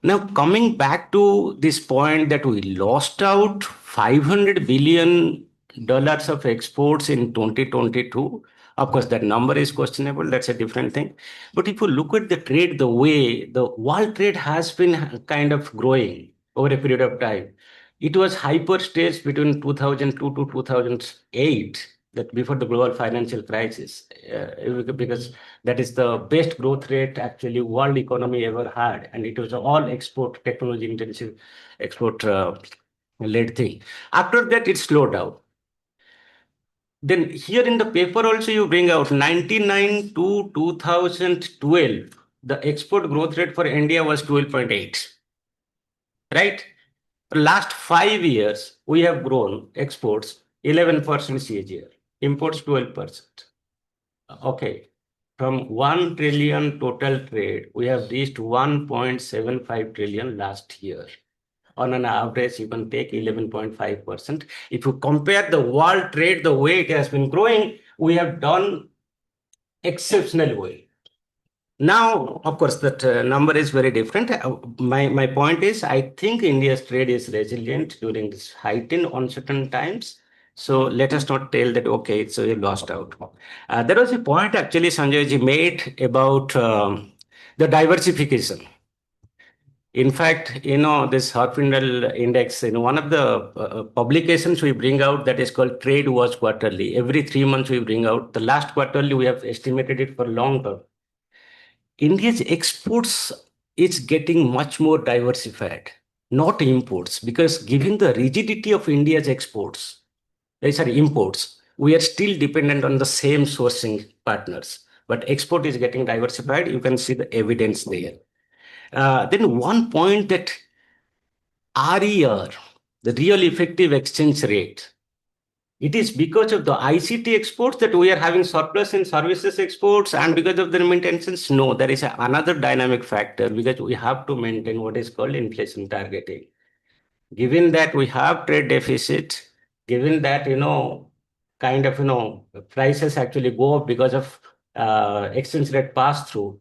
Now, coming back to this point that we lost out $500 billion of exports in 2022. Of course, that number is questionable. That's a different thing. But if you look at the trade, the way the world trade has been kind of growing over a period of time, it was hyper staged between 2002 to 2008, that before the global financial crisis, because that is the best growth rate actually world economy ever had, and it was all export, technology intensive export led thing. After that, it slowed down. Then here in the paper also you bring out 99 to 2012, the export growth rate for India was 12.8, right? Last 5 years, we have grown exports 11% CAGR. imports 12%. Okay. From 1 trillion total trade, we have reached 1.75 trillion last year. On an average, you can take 11.5%. If you compare the world trade, the way it has been growing, we have done exceptionally well. Now, of course, that number is very different. My point is, I think India's trade is resilient during this heightened uncertain times. So let us not tell that, okay, so you lost out. There was a point actually Sanjay ji made about the diversification. In fact, this Harpindal Index, one of the publications we bring out that is called Trade Watch Quarterly. Every 3 months we bring out. The last quarterly, we have estimated it for long term. India's exports is getting much more diversified, not imports, because given the rigidity of India's imports, we are still dependent on the same sourcing partners. But export is getting diversified. You can see the evidence there. Then one point that RER, the real effective exchange rate, it is because of the ICT exports that we are having surplus in services exports and because of the remittances. No, there is another dynamic factor because we have to maintain what is called inflation targeting. Given that we have trade deficit, given that, prices actually go up because of exchange rate pass through,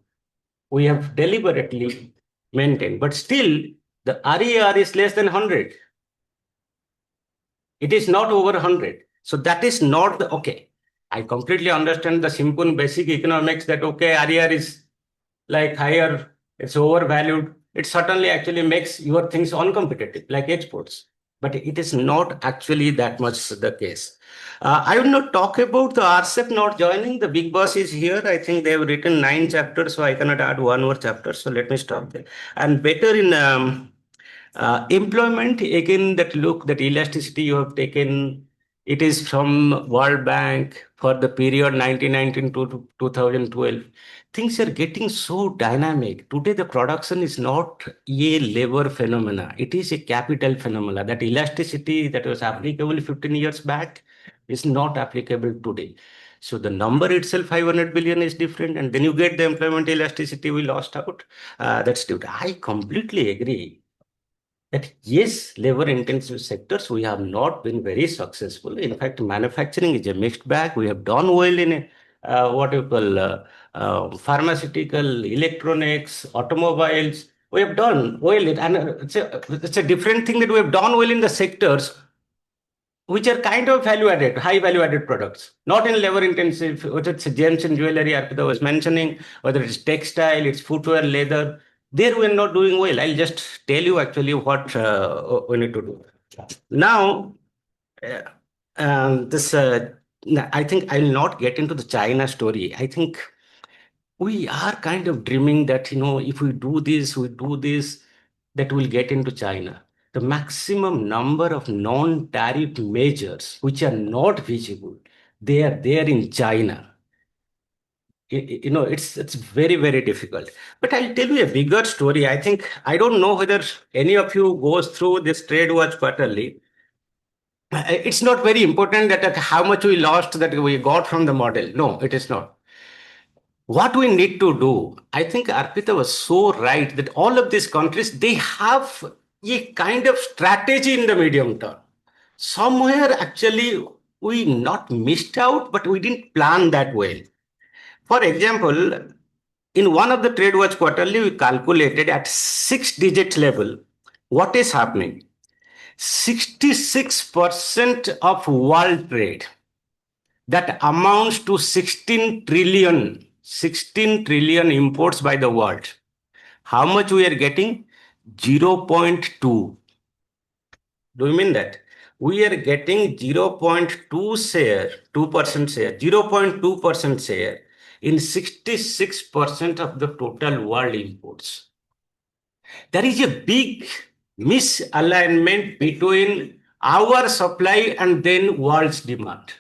we have deliberately maintained. But still, the RER is less than 100. It is not over 100. So that is not the, okay. I completely understand the simple basic economics that, okay, RER is like higher, it's overvalued. It certainly actually makes your things uncompetitive, like exports. But it is not actually that much the case. I will not talk about the RCEP not joining. The big boss is here. I think they have written 9 chapters, so I cannot add one more chapter. So let me stop there. And better in employment, again, that elasticity you have taken, it is from World Bank for the period 1919 to 2012. Things are getting so dynamic. Today, the production is not a labor phenomena. It is a capital phenomena. That elasticity that was applicable 15 years back is not applicable today. So the number itself, 500 billion, is different. And then you get the employment elasticity we lost out. That's different. I completely agree that yes, labor intensive sectors, we have not been very successful. In fact, manufacturing is a mixed bag. We have done well in what you call pharmaceutical, electronics, automobiles. We have done well. And it's a different thing that we have done well in the sectors which are kind of value added, high value added products, not in labor intensive, whether it's gems and jewelry, Arpita was mentioning, whether it's textile, it's footwear, leather. There we're not doing well. I'll just tell you actually what we need to do. Now, I think I'll not get into the China story. I think we are kind of dreaming that, if we do this, that we'll get into China. The maximum number of non-tariff measures which are not visible, they are there in China. It's very, very difficult. But I'll tell you a bigger story. I don't know whether any of you goes through this Trade Watch quarterly. It's not very important that how much we lost that we got from the model. No, it is not. What we need to do, I think Arpita was so right that all of these countries, they have a kind of strategy in the medium term. Somewhere actually we not missed out, but we didn't plan that well. For example, in one of the Trade Watch quarterly, we calculated at 6-digit level what is happening. 66% of world trade, that amounts to 16 trillion imports by the world. How much we are getting? 0.2. Do you mean that? We are getting 0.2%, 0.2% share in 66% of the total world imports. There is a big misalignment between our supply and then world's demand.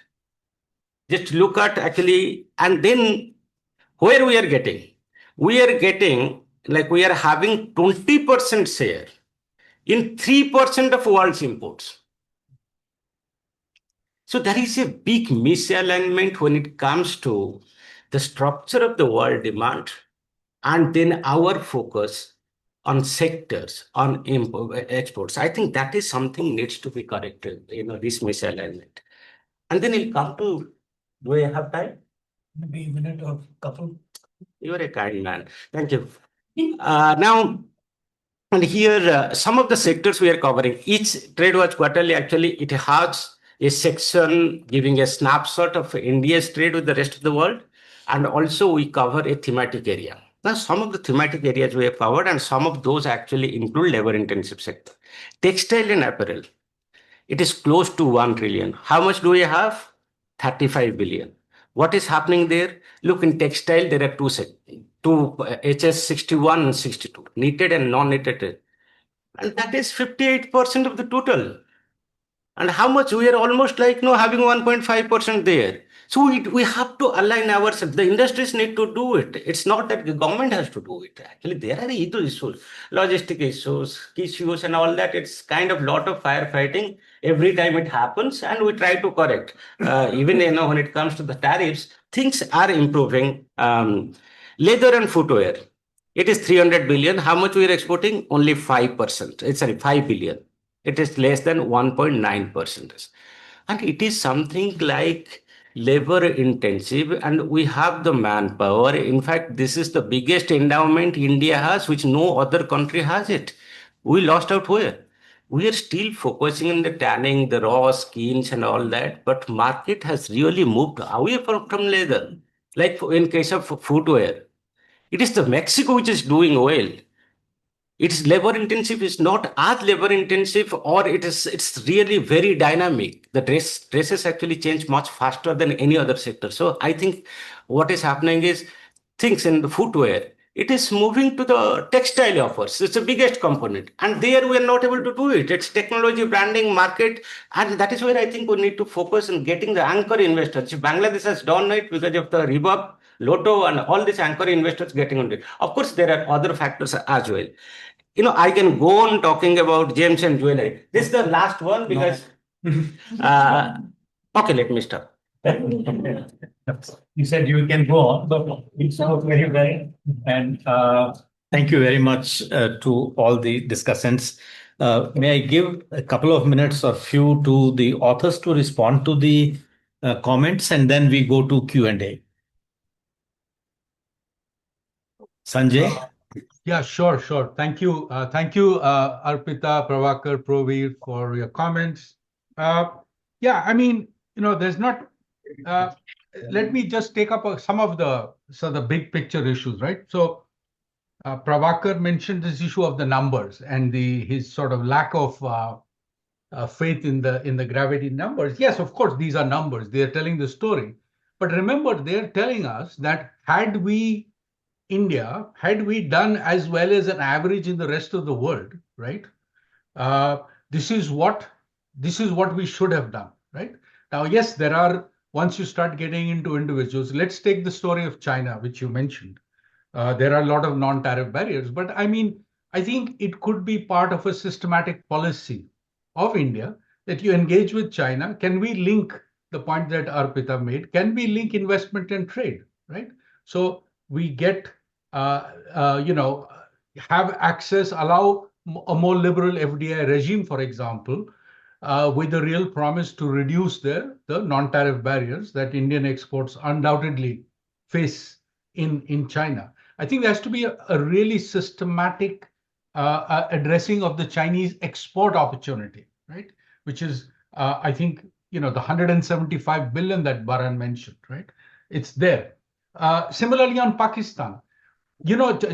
Just look at actually, and then where we are getting? We are getting, like we are having 20% share in 3% of world's imports. So there is a big misalignment when it comes to the structure of the world demand and then our focus on sectors, on exports. I think that is something needs to be corrected, this misalignment. And then it'll come to, do I have time? Maybe a minute or couple. You're a kind man. Thank you. Now, and here, some of the sectors we are covering, each trade watch quarterly, actually, it has a section giving a snapshot of India's trade with the rest of the world. And also we cover a thematic area. Now, some of the thematic areas we have covered, and some of those actually include labor-intensive sector. Textile and apparel, it is close to 1 trillion. How much do we have? 35 billion. What is happening there? Look, in textile, there are two HS 61 and 62, knitted and non-knitted. And that is 58% of the total. And how much? We are almost like having 1.5% there. So we have to align ourselves. The industries need to do it. It's not that the government has to do it. Actually, there are issues, logistic issues and all that. It's kind of lot of firefighting every time it happens, and we try to correct. Even when it comes to the tariffs, things are improving. Leather and footwear, it is 300 billion. How much we are exporting? Only 5%. It's 5 billion. It is less than 1.9%. And it is something like labor intensive, and we have the manpower. In fact, this is the biggest endowment India has, which no other country has it. We lost out where? We are still focusing on the tanning, the raw skins and all that, but market has really moved away from leather. Like in case of footwear, it is the Mexico which is doing well. It's labor intensive, is not as labor intensive, or it's really very dynamic. The dresses actually change much faster than any other sector. So I think what is happening is things in the footwear, it is moving to the textile offers. It's the biggest component. And there we are not able to do it. It's technology, branding, market. And that is where I think we need to focus on getting the anchor investors. Bangladesh has done it because of the Reebok, Lotto, and all these anchor investors getting on it. Of course, there are other factors as well. I can go on talking about gems and jewelry. This is the last one because, okay, let me stop. You said you can go on, but it sounds very well. And thank you very much to all the discussants. May I give a couple of minutes or few to the authors to respond to the comments, and then we go to Q&A. Sanjay? Yeah, sure. Thank you. Arpita, Pravakar, Provir, for your comments. Yeah, I mean, there's not. Let me just take up some of the big picture issues, right? So, Pravakar mentioned this issue of the numbers and his sort of lack of faith in the gravity numbers. Yes, of course, these are numbers. They are telling the story. But remember, they're telling us that had we done as well as an average in the rest of the world, right? This is what we should have done, right? Now, yes, once you start getting into individuals, let's take the story of China, which you mentioned. There are a lot of non-tariff barriers, but I mean, I think it could be part of a systematic policy of India that you engage with China. Can we link the point that Arpita made? Can we link investment and trade, right? So we get have access, allow a more liberal FDI regime, for example, with a real promise to reduce the non-tariff barriers that Indian exports undoubtedly face in China. I think there has to be a really systematic addressing of the Chinese export opportunity, right? Which is, I think, the 175 billion that Baran mentioned, right? It's there. Similarly, on Pakistan,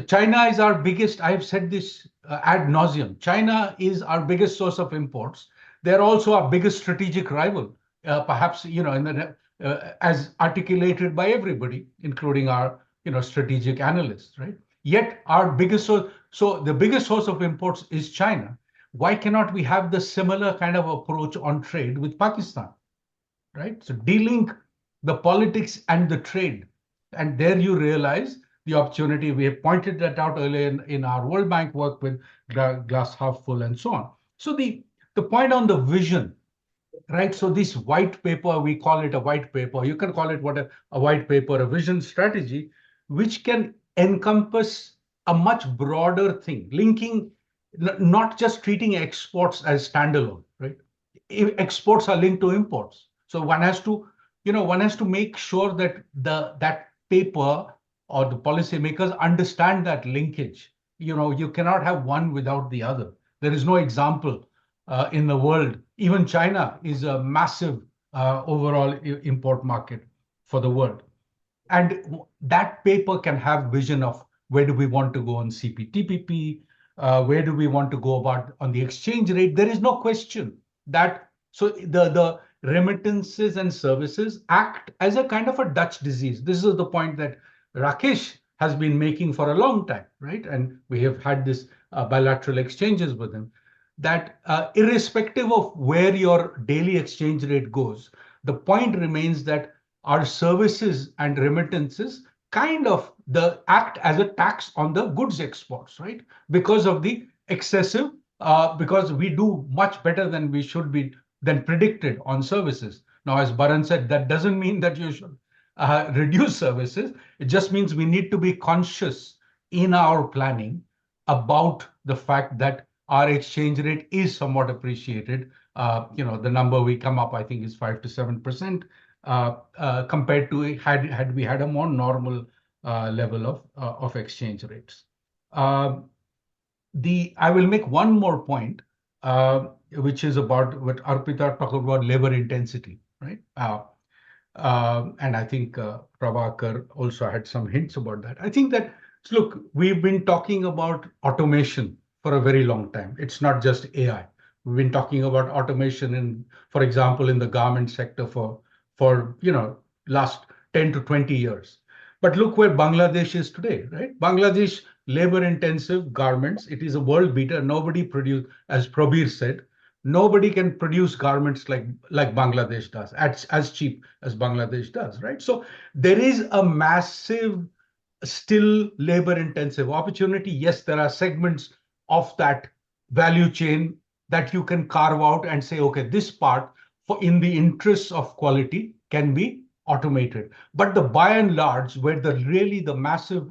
China is our biggest, I've said this ad nauseum. China is our biggest source of imports. They're also our biggest strategic rival, perhaps, as articulated by everybody, including our, strategic analysts, right? Yet our biggest source, so the biggest source of imports is China. Why cannot we have the similar kind of approach on trade with Pakistan, right? So delink the politics and the trade. And there you realize the opportunity. We have pointed that out earlier in our World Bank work with glass half full and so on. So the point on the vision right? So this white paper, we call it a white paper. You can call it a white paper, a vision strategy, which can encompass a much broader thing, linking, not just treating exports as standalone, right? Exports are linked to imports. So one has to make sure that that paper or the policymakers understand that linkage. You cannot have one without the other. There is no example in the world. Even China is a massive overall import market for the world. And that paper can have vision of where do we want to go on CPTPP, where do we want to go about on the exchange rate. There is no question that so the remittances and services act as a kind of a Dutch disease. This is the point that Rakesh has been making for a long time, right? And we have had this bilateral exchanges with him. That irrespective of where your daily exchange rate goes, the point remains that our services and remittances kind of the act as a tax on the goods exports, right? Because of the excessive, because we do much better than we should be than predicted on services. Now, as Baran said, that doesn't mean that you should reduce services. It just means we need to be conscious in our planning about the fact that our exchange rate is somewhat appreciated. The number we come up, I think, is 5 to 7%. Compared to had we had a more normal level of exchange rates. I will make one more point, which is about what Arpita talked about, labor intensity, right? And I think Prabhakar also had some hints about that. I think that, look, we've been talking about automation for a very long time. It's not just AI. We've been talking about automation for example, in the garment sector for last 10 to 20 years. But look where Bangladesh is today, right? Bangladesh, labor intensive garments. It is a world beater. Nobody produced, as Prabir said, nobody can produce garments like Bangladesh does, as cheap as Bangladesh does, right? So there is a massive, still labor intensive opportunity. Yes, there are segments of that value chain that you can carve out and say, okay, this part in the interests of quality can be automated. But by and large, where the massive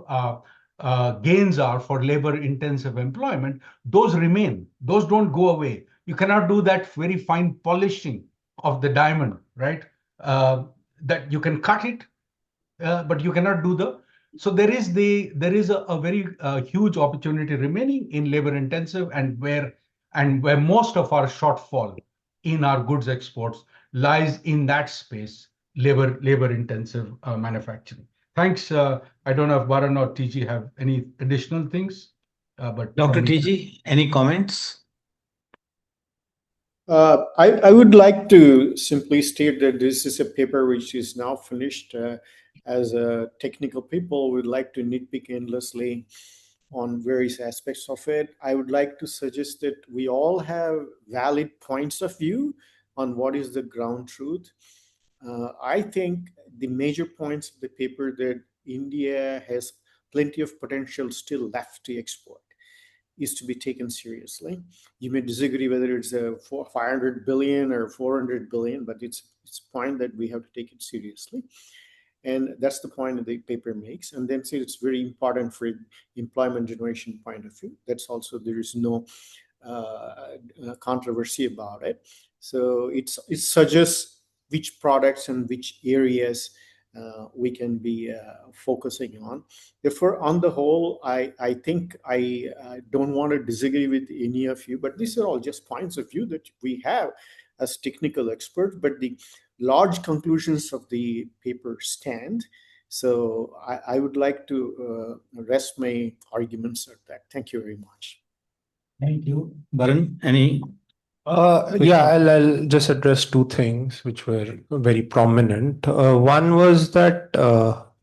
gains are for labor intensive employment, those remain. Those don't go away. You cannot do that very fine polishing of the diamond, right? That you can cut it, but you cannot do the. So there is a very huge opportunity remaining in labor intensive, and where most of our shortfall in our goods exports lies in that space, labor intensive manufacturing. Thanks. I don't know if Varun or TG have any additional things, but Dr. TG, any comments? I would like to simply state that this is a paper which is now finished. As technical people, we'd like to nitpick endlessly on various aspects of it. I would like to suggest that we all have valid points of view on what is the ground truth. I think the major points of the paper that India has plenty of potential still left to export is to be taken seriously. You may disagree whether it's 500 billion or 400 billion, but it's a point that we have to take it seriously. And that's the point that the paper makes. And then say it's very important for employment generation point of view. That's also, there is no controversy about it. So it suggests which products and which areas we can be focusing on. Therefore, on the whole, I think I don't want to disagree with any of you, but these are all just points of view that we have as technical experts, but the large conclusions of the paper stand. So I would like to rest my arguments at that. Thank you very much. Thank you. Varun, any? I'll just address two things which were very prominent. One was that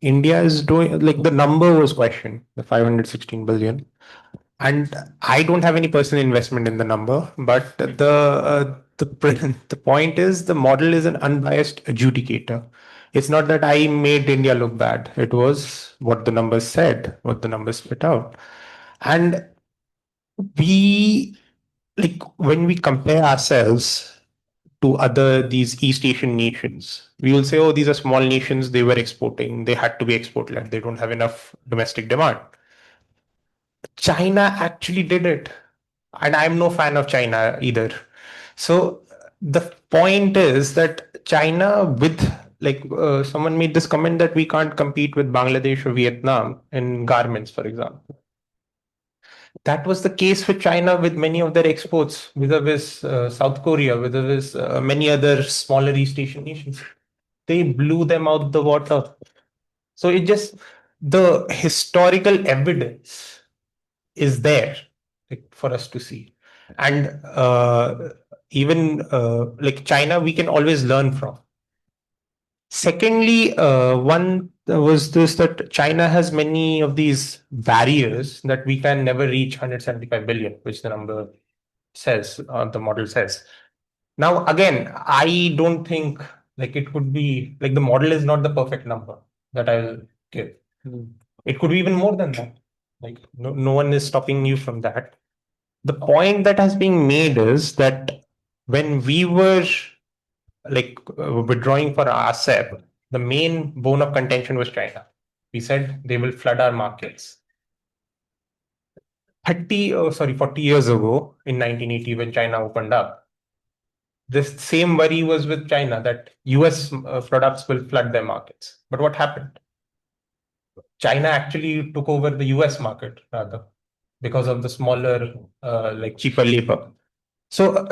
India is doing, like, the number was questioned, the 516 billion. And I don't have any personal investment in the number, but the point is the model is an unbiased adjudicator. It's not that I made India look bad. It was what the numbers said, what the numbers spit out. And we, like, when we compare ourselves to these East Asian nations, we will say, oh, these are small nations, they were exporting, they had to be export led, they don't have enough domestic demand. China actually did it. And I'm no fan of China either. So the point is that China, with someone made this comment that we can't compete with Bangladesh or Vietnam in garments, for example. That was the case for China with many of their exports, vis-a-vis South Korea, vis-a-vis many other smaller East Asian nations. They blew them out of the water. So the historical evidence is there for us to see. And even like China, we can always learn from. Secondly, one was this, that China has many of these barriers that we can never reach 175 billion, which the number says, the model says. Now, again, I don't think it could be the model is not the perfect number that I'll give. It could be even more than that. No one is stopping you from that. The point that has been made is that when we were withdrawing for CSEP, the main bone of contention was China. We said they will flood our markets. 40 years ago in 1980, when China opened up, this same worry was with China that US products will flood their markets. But what happened? China actually took over the US market rather because of the smaller, cheaper labor. So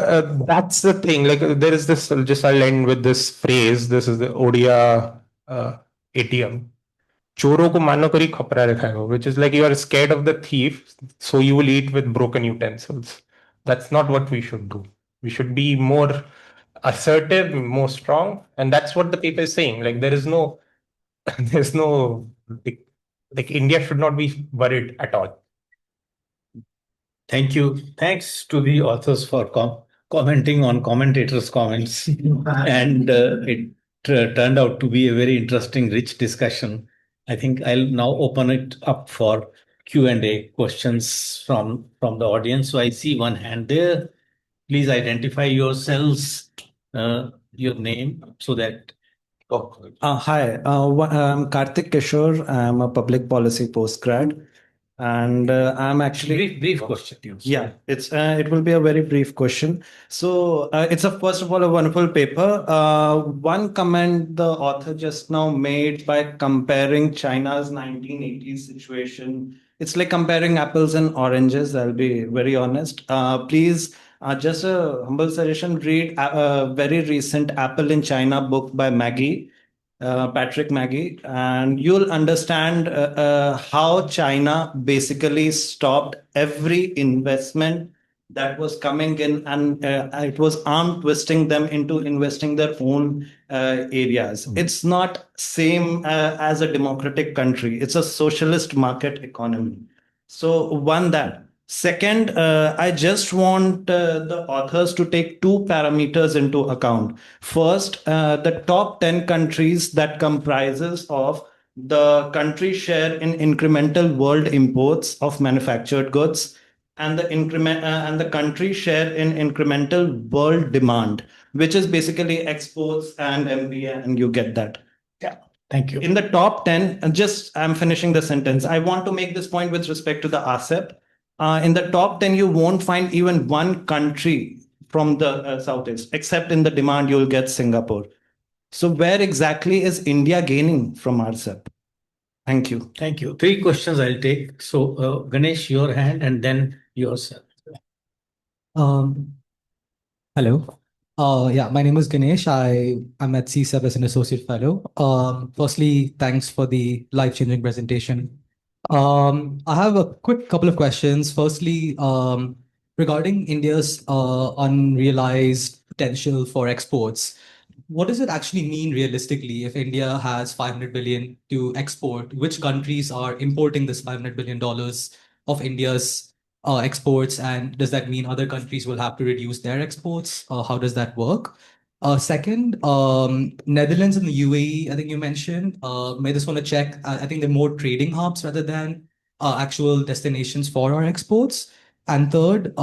that's the thing. There is this. I'll end with this phrase. This is the Odia ATM. Choro ko mano kari khapra rakha, which is like you are scared of the thief, so you will eat with broken utensils. That's not what we should do. We should be more assertive, more strong, and that's what the paper is saying. There's no India should not be worried at all. Thank you. Thanks to the authors for commenting on commentators' comments. And it turned out to be a very interesting, rich discussion. I think I'll now open it up for Q&A questions from the audience. So I see one hand there. Please identify yourselves, your name, so that. Hi, I'm Karthik Kishore. I'm a public policy postgrad, and I'm actually brief question. Yeah, it will be a very brief question. So it's first of all a wonderful paper. One comment the author just now made by comparing China's 1980s situation. It's like comparing apples and oranges. I'll be very honest. Please, just a humble suggestion: read a very recent Apple in China book by Patrick Maggie, and you'll understand how China basically stopped every investment that was coming in, and it was arm twisting them into investing their own areas. It's not same as a democratic country. It's a socialist market economy. So one that. Second, I just want the authors to take two parameters into account. First, the top 10 countries that comprises of the country share in incremental world imports of manufactured goods and the country share in incremental world demand, which is basically exports and MBA, and you get that. Yeah. Thank you. In the top 10, I'm finishing the sentence. I want to make this point with respect to the ASEP. In the top 10, you won't find even one country from the Southeast, except in the demand, you'll get Singapore. So where exactly is India gaining from RCEP? Thank you. Thank you. Three questions I'll take. So Ganesh, your hand, and then yourself. Hello. Yeah, my name is Ganesh. I'm at CSEP as an associate fellow. Firstly, thanks for the life-changing presentation. I have a quick couple of questions. Firstly, regarding India's unrealized potential for exports, what does it actually mean realistically if India has 500 billion to export? Which countries are importing this $500 billion of India's exports, and does that mean other countries will have to reduce their exports? How does that work? Second, Netherlands and the UAE, I think you mentioned. I just want to check. I think they're more trading hubs rather than actual destinations for our exports. And third,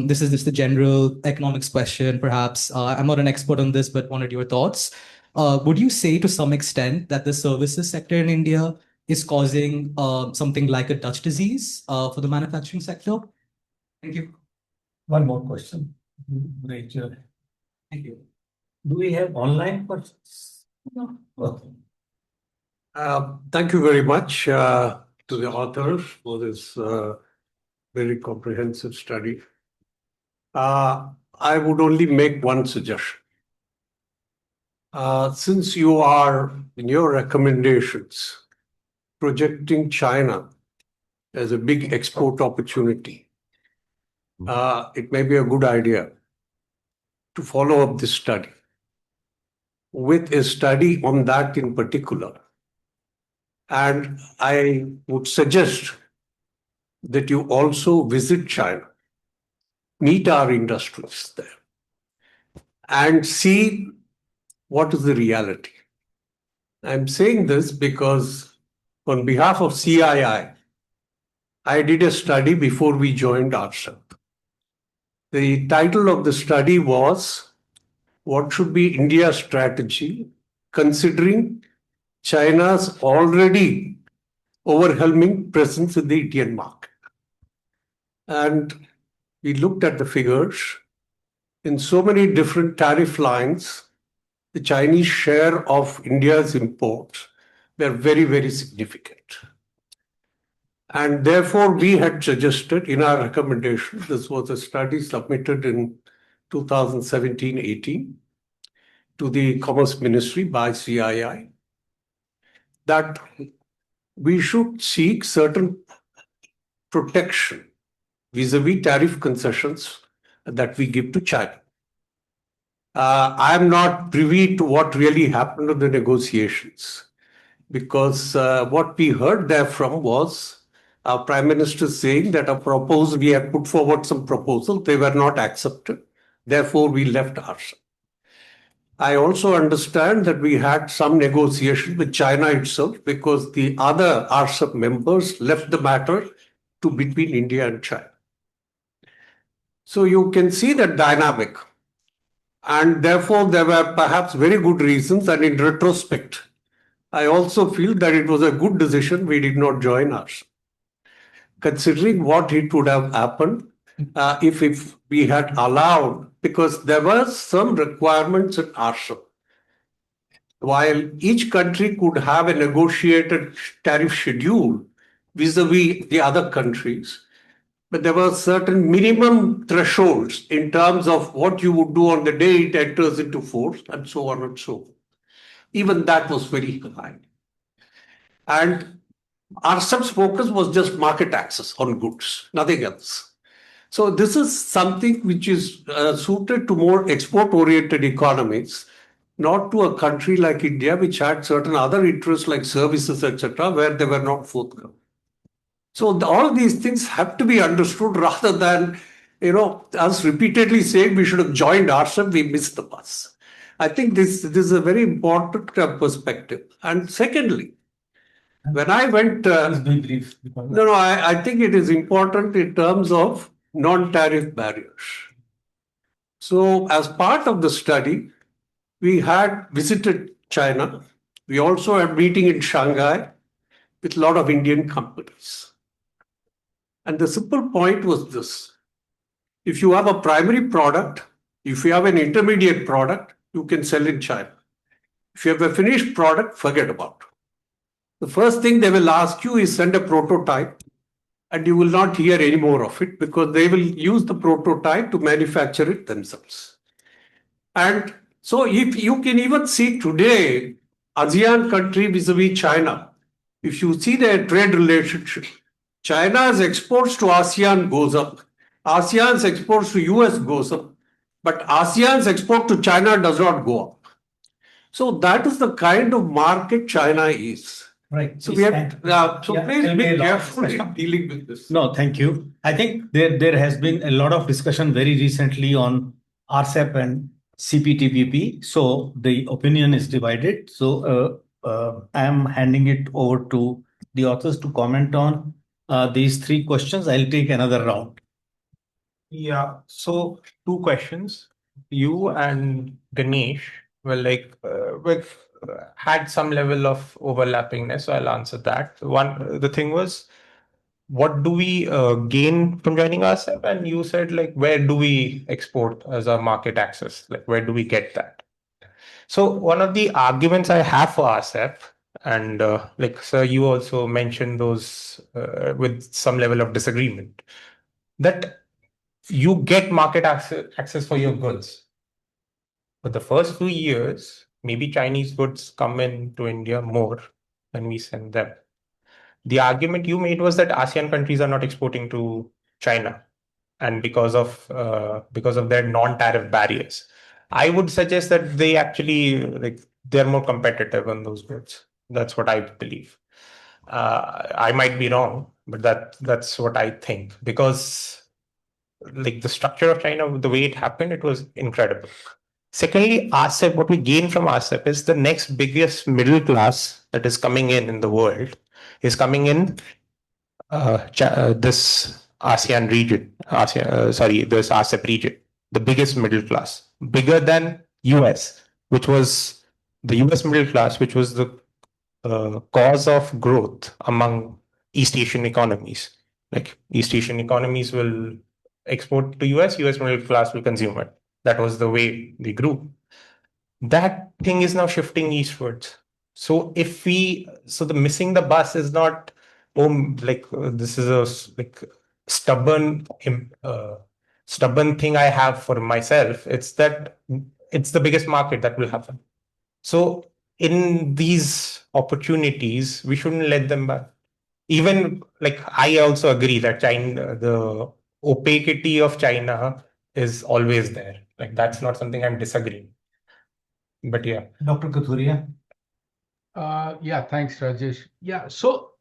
this is just a general economics question, perhaps. I'm not an expert on this, but wanted your thoughts. Would you say to some extent that the services sector in India is causing something like a Dutch disease for the manufacturing sector? Thank you. One more question. Rachel. Thank you. Do we have online questions? No. Okay. Thank you very much to the authors for this very comprehensive study. I would only make one suggestion. Since you are, in your recommendations, projecting China as a big export opportunity, it may be a good idea to follow up this study with a study on that in particular. And I would suggest that you also visit China, meet our industries there, and see what is the reality. I'm saying this because on behalf of CII, I did a study before we joined RCEP. The title of the study was, "What should be India's strategy considering China's already overwhelming presence in the Indian market?" And we looked at the figures. In so many different tariff lines, the Chinese share of India's imports were very, very significant. And therefore, we had suggested in our recommendation, this was a study submitted in 2017-18 to the Commerce Ministry by CII, that we should seek certain protection vis-a-vis tariff concessions that we give to China. I am not privy to what really happened in the negotiations, because what we heard therefrom was our Prime Minister saying that we had put forward some proposals, they were not accepted. Therefore, we left RCEP. I also understand that we had some negotiation with China itself because the other RCEP members left the matter to between India and China. So you can see that dynamic. And therefore, there were perhaps very good reasons. And in retrospect, I also feel that it was a good decision we did not join RCEP, considering what it would have happened if we had allowed, because there were some requirements in RCEP. While each country could have a negotiated tariff schedule vis-a-vis the other countries, but there were certain minimum thresholds in terms of what you would do on the day it enters into force, and so on and so forth. Even that was very high. And RCEP's focus was just market access on goods, nothing else. So this is something which is suited to more export-oriented economies, not to a country like India, which had certain other interests like services, etc., where they were not forthcoming. So all these things have to be understood rather than, us repeatedly saying we should have joined RCEP, we missed the bus. I think this is a very important perspective. And secondly, when I went... brief. I think it is important in terms of non-tariff barriers. So as part of the study, we had visited China. We also had a meeting in Shanghai with a lot of Indian companies. And the simple point was this: if you have a primary product, if you have an intermediate product, you can sell in China. If you have a finished product, forget about it. The first thing they will ask you is send a prototype, and you will not hear any more of it because they will use the prototype to manufacture it themselves. And so if you can even see today, ASEAN country vis-a-vis China, if you see their trade relationship, China's exports to ASEAN goes up, ASEAN's exports to US goes up, but ASEAN's export to China does not go up. So that is the kind of market China is. Right. So we have please be careful in dealing with this. No, thank you. I think there has been a lot of discussion very recently on RCEP and CPTPP. So the opinion is divided. So I am handing it over to the authors to comment on these three questions. I'll take another round. Yeah. So two questions. You and Ganesh were had some level of overlappingness. So I'll answer that. The thing was, what do we gain from joining RCEP? And you said like, where do we export as our market access? Like, where do we get that? So one of the arguments I have for RCEP, and like, sir, you also mentioned those with some level of disagreement, that you get market access for your goods. But the first few years, maybe Chinese goods come into India more than we send them. The argument you made was that ASEAN countries are not exporting to China, and because of their non-tariff barriers. I would suggest that they actually they're more competitive on those goods. That's what I believe. I might be wrong, but that's what I think, because like the structure of China, the way it happened, it was incredible. Secondly, RCEP, what we gain from RCEP is the next biggest middle class that is coming in the world is coming in this ASEAN region, this RCEP region, the biggest middle class, bigger than US, which was the US middle class, which was the cause of growth among East Asian economies. Like East Asian economies will export to US middle class will consume it. That was the way they grew. That thing is now shifting eastwards. So the missing the bus is not, this is a stubborn stubborn thing I have for myself. It's that it's the biggest market that will happen. So in these opportunities, we shouldn't let them back. Even like I also agree that China, the opacity of China is always there. Like that's not something I'm disagreeing. But yeah. Dr. Kathuria. Yeah, thanks, Rajesh. Yeah, so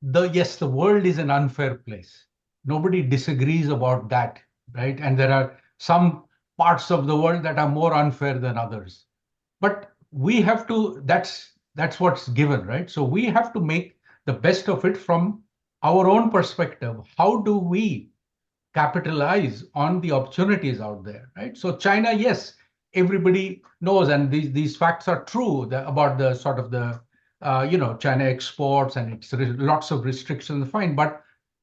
the world is an unfair place. Nobody disagrees about that, right? And there are some parts of the world that are more unfair than others. But we have to, that's what's given, right? So we have to make the best of it from our own perspective. How do we capitalize on the opportunities out there, right? So China, yes, everybody knows, and these facts are true about the sort of the China exports, and it's lots of restrictions, fine. But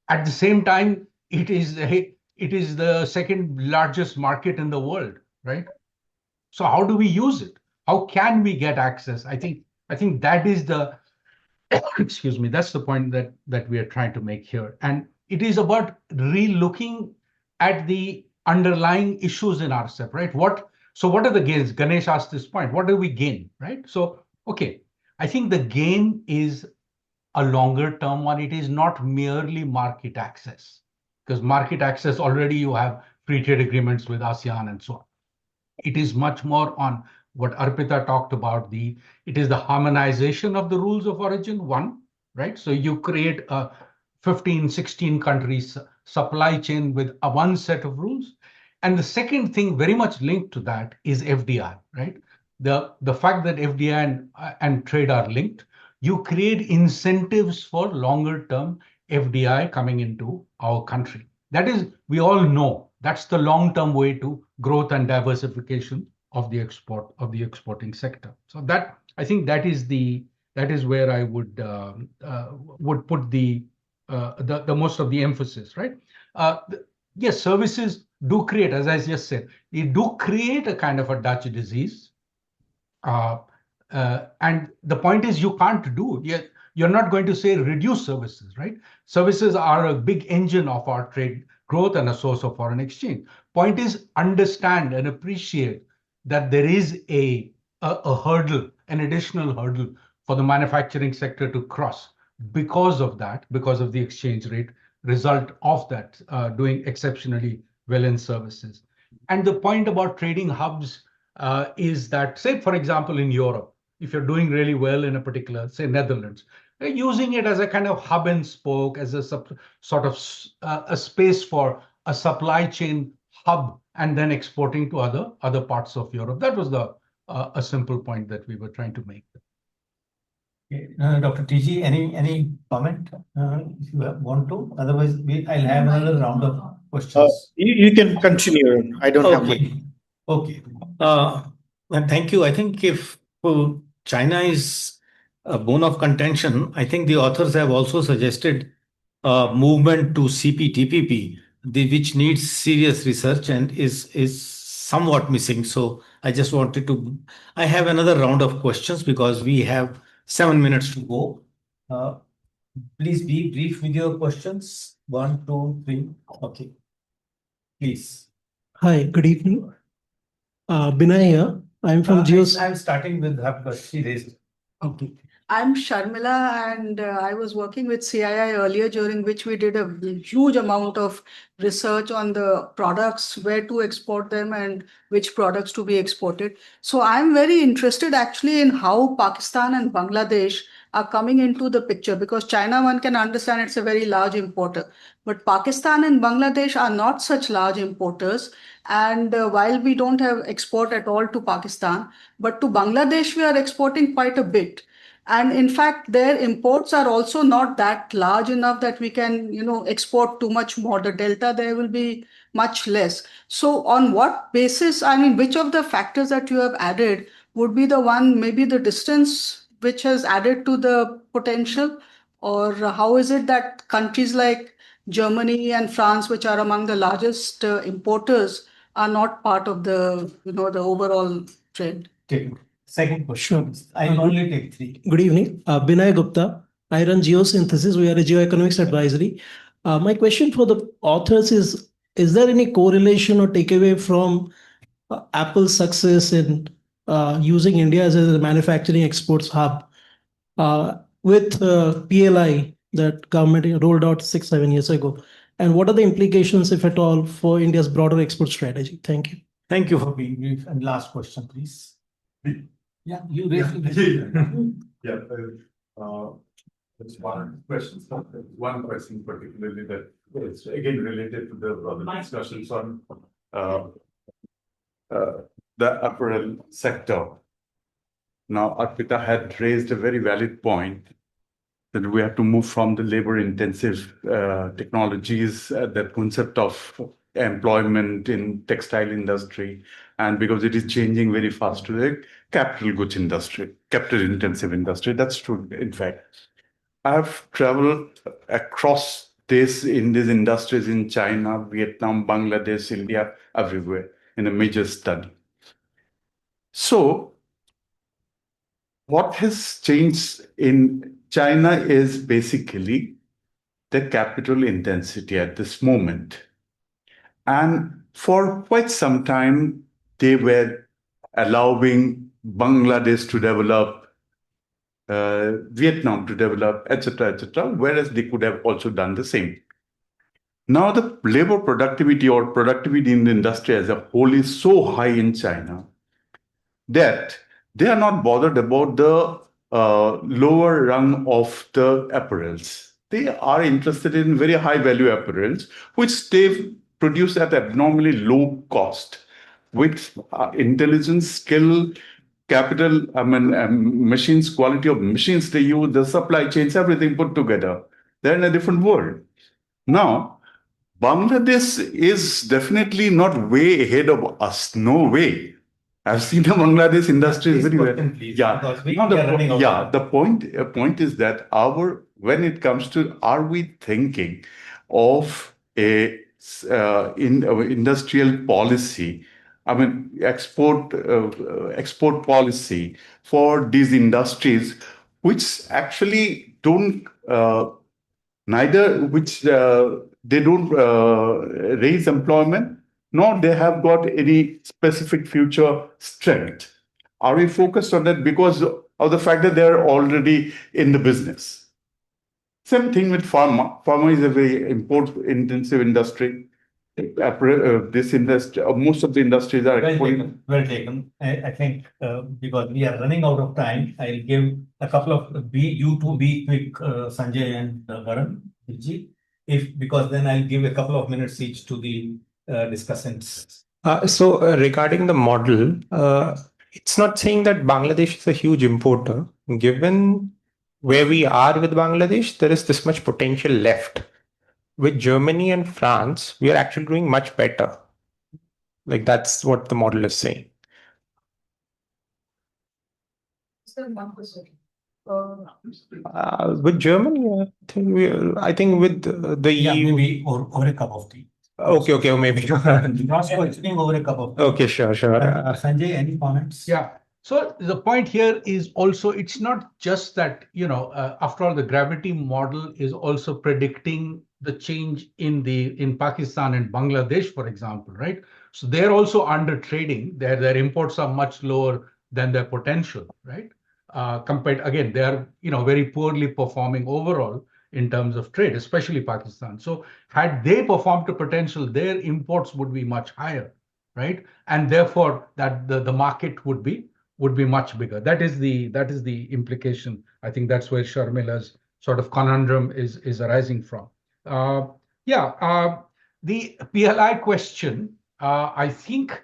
at the same time, it is the second largest market in the world, right? So how do we use it? How can we get access? I think that is the excuse me, that's the point that we are trying to make here. And it is about re-looking at the underlying issues in RCEP, right? So what are the gains? Ganesh asked this point. What do we gain, right? So, okay, I think the gain is a longer term one. It is not merely market access, because market access already you have free trade agreements with ASEAN and so on. It is much more on what Arpita talked about. It is the harmonization of the rules of origin, one, right? So you create a 15, 16 countries supply chain with a one set of rules. And the second thing very much linked to that is FDI, right? The fact that FDI and trade are linked, you create incentives for longer term FDI coming into our country. That is, we all know that's the long-term way to growth and diversification of the exporting sector. So that, I think that is where I would put the most of the emphasis, right? Yes, services do create, as I just said, they do create a kind of a Dutch disease. And the point is, you can't do, you're not going to say reduce services, right? Services are a big engine of our trade growth and a source of foreign exchange. Point is, understand and appreciate that there is a hurdle, an additional hurdle for the manufacturing sector to cross because of the exchange rate result of that doing exceptionally well in services. And the point about trading hubs is that, say, for example, in Europe, if you're doing really well in a particular, say, Netherlands, using it as a kind of hub and spoke, as a sort of a space for a supply chain hub, and then exporting to other parts of Europe. That was a simple point that we were trying to make. Dr. TG, any comment if you want to? Otherwise, I'll have another round of questions? You can continue. I don't have much. Okay. And thank you. I think if China is a bone of contention, I think the authors have also suggested a movement to CPTPP, which needs serious research and is somewhat missing. So I just wanted to. I have another round of questions because we have 7 minutes to go. Please be brief with your questions. 1, 2, 3. Okay. Please. Hi, good evening. Binay here. I'm from Geos. I'm starting with her, but she raised. Okay. I'm Sharmila, and I was working with CII earlier, during which we did a huge amount of research on the products, where to export them, and which products to be exported. So I'm very interested actually in how Pakistan and Bangladesh are coming into the picture, because China, one can understand, it's a very large importer, but Pakistan and Bangladesh are not such large importers. And while we don't have export at all to Pakistan, but to Bangladesh, we are exporting quite a bit. And in fact, their imports are also not that large enough that we can, export too much more. The delta there will be much less. So on what basis, I mean, which of the factors that you have added would be the one, maybe the distance, which has added to the potential? Or how is it that countries like Germany and France, which are among the largest importers, are not part of the, the overall trend? Okay. Second question. Sure. I'll only take 3. Good evening. Binay Gupta. I run Geosynthesis. We are a geoeconomics advisory. My question for the authors is there any correlation or takeaway from Apple's success in using India as a manufacturing exports hub with PLI that government rolled out 6-7 years ago? And what are the implications, if at all, for India's broader export strategy? Thank you. Thank you for being brief. And last question, please. Yeah, you raised Yeah. There's one question particularly that is again related to the broader discussions on the apparel sector. Now, Arpita had raised a very valid point that we have to move from the labor-intensive technologies, that concept of employment in textile industry, and because it is changing very fast to the capital goods industry, capital-intensive industry. That's true, in fact. I have traveled across in these industries in China, Vietnam, Bangladesh, India, everywhere in a major study. So, what has changed in China is basically the capital intensity at this moment. And for quite some time, they were allowing Bangladesh to develop, Vietnam to develop, etc., whereas they could have also done the same. Now, the labor productivity or productivity in the industry as a whole is so high in China that they are not bothered about the lower rung of the apparels. They are interested in very high value apparels, which they produce at abnormally low cost with intelligence, skill, capital, machines, quality of machines they use, the supply chains, everything put together. They're in a different world. Now, Bangladesh is definitely not way ahead of us. No way. I've seen the Bangladesh industry very well. The point is that when it comes to, are we thinking of a industrial policy, export policy for these industries, which actually don't they don't raise employment, nor they have got any specific future strength. Are we focused on that because of the fact that they're already in the business? Same thing with pharma. Pharma is a very import-intensive industry. This industry, most of the industries are well taken. I think because we are running out of time, I'll give a couple of you two be quick, Sanjay and Varun, because then I'll give a couple of minutes each to the discussants. So regarding the model, it's not saying that Bangladesh is a huge importer. Given where we are with Bangladesh, there is this much potential left. with Germany and France, we are actually doing much better. Like that's what the model is saying. With Germany, I think with the EU. Maybe over a cup of tea. Okay, maybe. Cross questioning over a cup of tea. Okay, sure. Sanjay, any comments? Yeah. So the point here is also, it's not just that, after all, the gravity model is also predicting the change in Pakistan and Bangladesh, for example, right? So they're also under trading. Their imports are much lower than their potential, right? Compared, again, they are, very poorly performing overall in terms of trade, especially Pakistan. So had they performed to potential, their imports would be much higher, right? And therefore that the market would be much bigger. That is the implication. I think that's where Sharmila's sort of conundrum is arising from. The PLI question, I think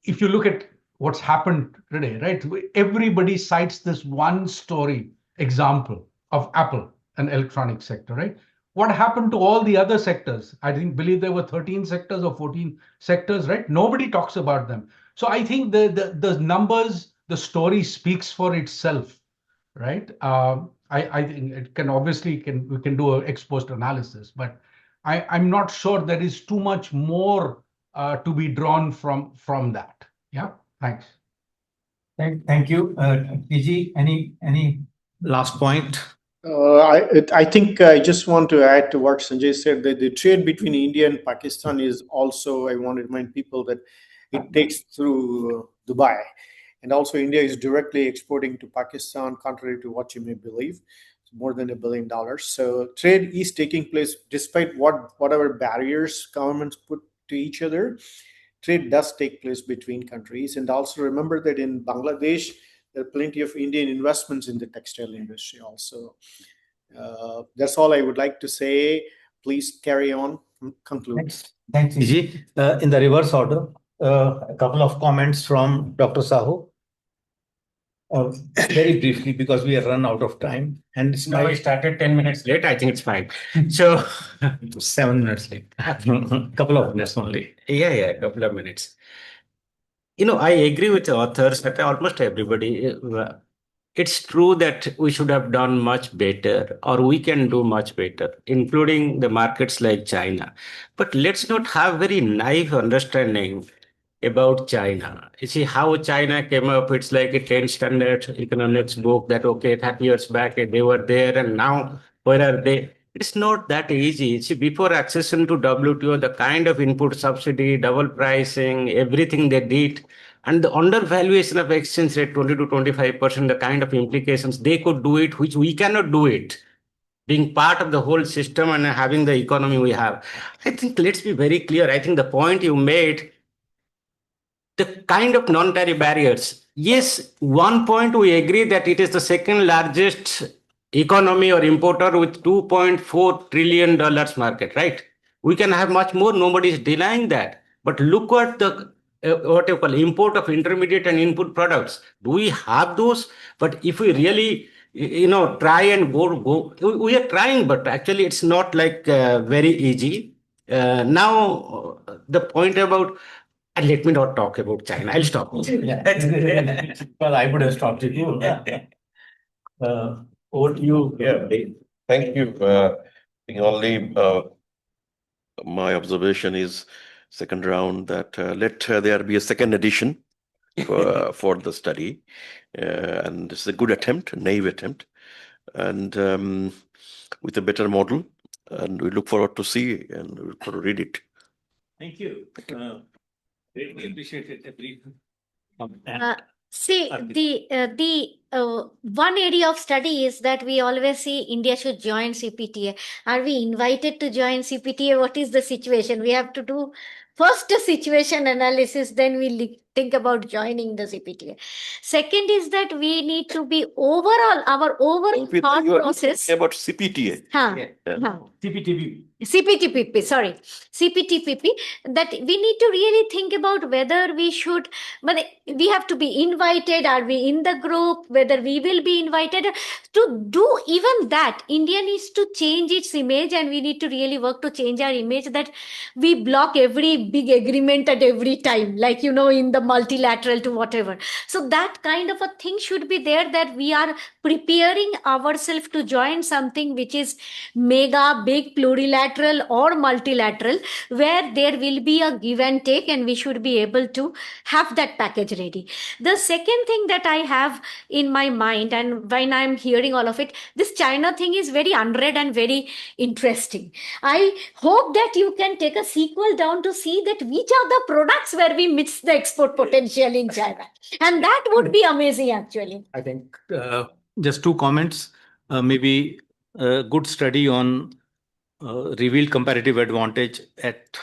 if you look at what's happened today, right? Everybody cites this one story example of Apple and electronic sector, right? What happened to all the other sectors? I believe there were 13 sectors or 14 sectors, right? Nobody talks about them. So I think the numbers, the story speaks for itself, right? I think it can obviously we can do an ex post analysis, but I'm not sure there is too much more to be drawn from that. Yeah, thanks. Thank you. PG, any last point? I think I just want to add to what Sanjay said, that the trade between India and Pakistan is also, I want to remind people that it takes through Dubai. And also India is directly exporting to Pakistan, contrary to what you may believe, more than $1 billion. So trade is taking place despite whatever barriers governments put to each other. Trade does take place between countries. And also remember that in Bangladesh, there are plenty of Indian investments in the textile industry also. That's all I would like to say. Please carry on. Conclude. Thanks, PG. In the reverse order, a couple of comments from Dr. Sahu. Very briefly, because we have run out of time, and it's I started 10 minutes late. I think it's fine. So 7 minutes late. Couple of minutes only. Yeah, a couple of minutes. I agree with the authors that almost everybody. It's true that we should have done much better, or we can do much better, including the markets like China. But let's not have very naive understanding about China. You see how China came up, it's like a 10 standard economics book that, okay, 30 years back they were there and now where are they? It's not that easy. See, before accession to WTO, the kind of input subsidy, double pricing, everything they did, and the undervaluation of exchange rate 20 to 25%, the kind of implications they could do it, which we cannot do it, being part of the whole system and having the economy we have. I think let's be very clear. I think the point you made, the kind of non-tariff barriers. Yes, one point we agree that it is the second largest economy or importer with $2.4 trillion market, right? We can have much more. Nobody is denying that. But look at the what you call import of intermediate and input products. Do we have those? But if we really try and go, we are trying, but actually it's not like very easy. Now the point about, and let me not talk about China. I'll stop. Well, I would have stopped it. Over to you. Yeah, thank you. The only my observation is second round that let there be a second edition for the study, and it's a good attempt, a naive attempt, and with a better model, and we look forward to see and we look forward to read it. Thank you. Greatly appreciate it. See, the one area of study is that we always see India should join CPTA. Are we invited to join CPTA? What is the situation? We have to do first a situation analysis, then we think about joining the CPTA. Second is that we need to be our overall thought process about CPTA. CPTPP, sorry, CPTPP, that we need to really think about whether we should, but we have to be invited. Are we in the group? whether we will be invited to do even that. India needs to change its image, and we need to really work to change our image, that we block every big agreement at every time, like, in the multilateral to whatever. So that kind of a thing should be there, that we are preparing ourselves to join something which is mega, big, plurilateral or multilateral, where there will be a give and take, and we should be able to have that package ready. The second thing that I have in my mind, and when I'm hearing all of it, this China thing is very unread and very interesting. I hope that you can take a sequel down to see that which are the products where we miss the export potential in China. And that would be amazing, actually. I think just two comments. Maybe a good study on revealed comparative advantage at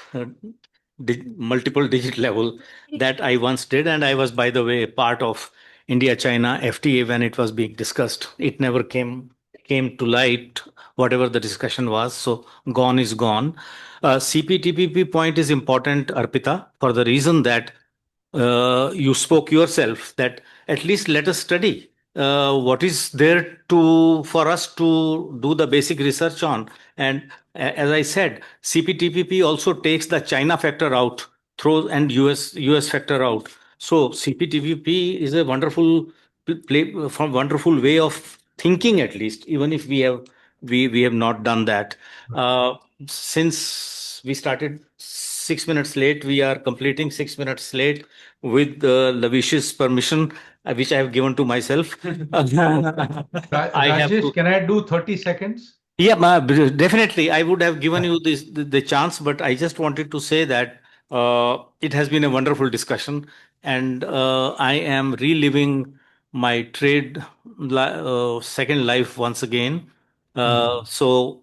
multiple digit level that I once did. And I was, by the way, part of India-China FTA when it was being discussed. It never came to light, whatever the discussion was. So gone is gone. CPTPP point is important, Arpita, for the reason that you spoke yourself, that at least let us study what is there for us to do the basic research on. And as I said, CPTPP also takes the China factor out, and US factor out. So CPTPP is a wonderful wonderful way of thinking, at least, even if we have not done that. Since we started 6 minutes late, we are completing 6 minutes late with Lavish's permission, which I have given to myself. Rajesh, can I do 30 seconds? Yeah, definitely. I would have given you the chance, but I just wanted to say that it has been a wonderful discussion, and I am reliving my trade second life once again. So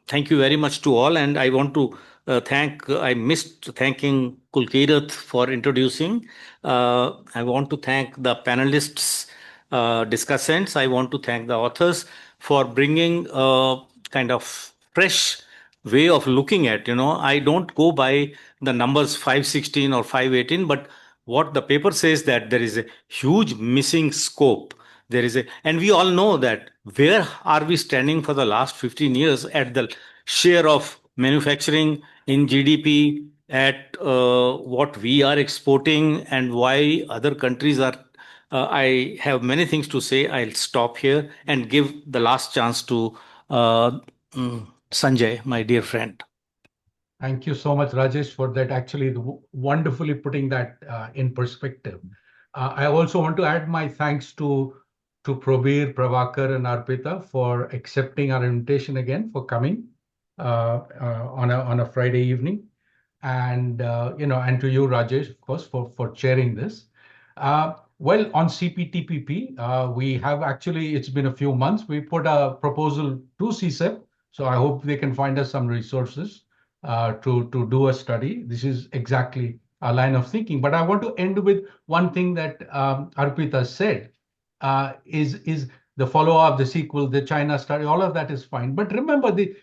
thank you very much to all, and I want to I missed thanking Kulkirat for introducing. I want to thank the panelists, discussants. I want to thank the authors for bringing kind of fresh way of looking at. I don't go by the numbers 516 or 518, but what the paper says, that there is a huge missing scope. And we all know that where are we standing for the last 15 years at the share of manufacturing in GDP, at what we are exporting, and why other countries are. I have many things to say. I'll stop here and give the last chance to Sanjay, my dear friend. Thank you so much, Rajesh, for that. Actually, wonderfully putting that in perspective. I also want to add my thanks to Prabir, Pravakar, and Arpita for accepting our invitation again, for coming on a Friday evening, and and to you, Rajesh, of course, for chairing this. Well, on CPTPP, we have actually, it's been a few months. We put a proposal to CSEP, so I hope they can find us some resources to do a study. This is exactly a line of thinking. But I want to end with one thing that Arpita said, is the follow-up, the sequel, the China study, all of that is fine. But remember the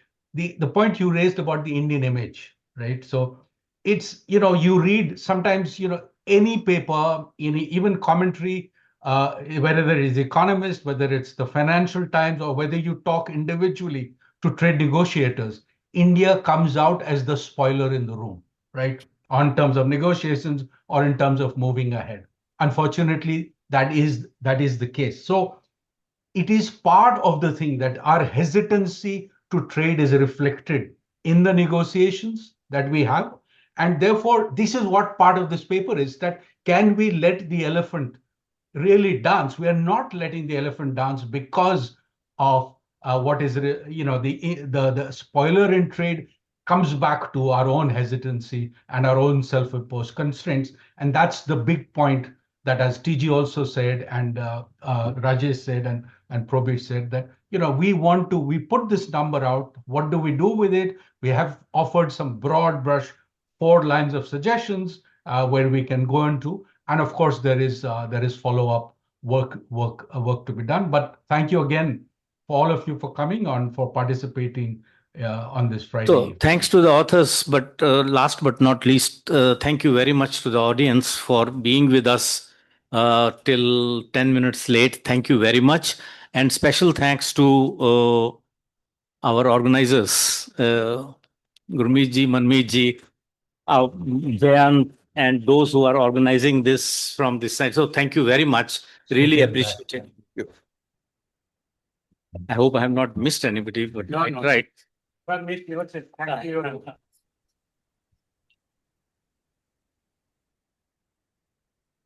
point you raised about the Indian image, right? So it's, you read sometimes, any paper, even commentary, whether it is Economist, whether it's the Financial Times, or whether you talk individually to trade negotiators, India comes out as the spoiler in the room, right? On terms of negotiations or in terms of moving ahead. Unfortunately, that is the case. So it is part of the thing that our hesitancy to trade is reflected in the negotiations that we have. And therefore, this is what part of this paper is, that can we let the elephant really dance? We are not letting the elephant dance because of what is, the spoiler in trade comes back to our own hesitancy and our own self-imposed constraints. And that's the big point that, as TG also said, and Rajesh said, and Probir said, that, we put this number out. What do we do with it? We have offered some broad brush 4 lines of suggestions where we can go into. And of course, there is follow-up work to be done. But thank you again for all of you for coming on, for participating on this Friday. So thanks to the authors, but last but not least, thank you very much to the audience for being with us till 10 minutes late. Thank you very much. And special thanks to our organizers, Gurmeet ji, Manmeet ji, Jayan, and those who are organizing this from this side. So thank you very much. Really appreciate it. I hope I have not missed anybody, but No, right. Thank you.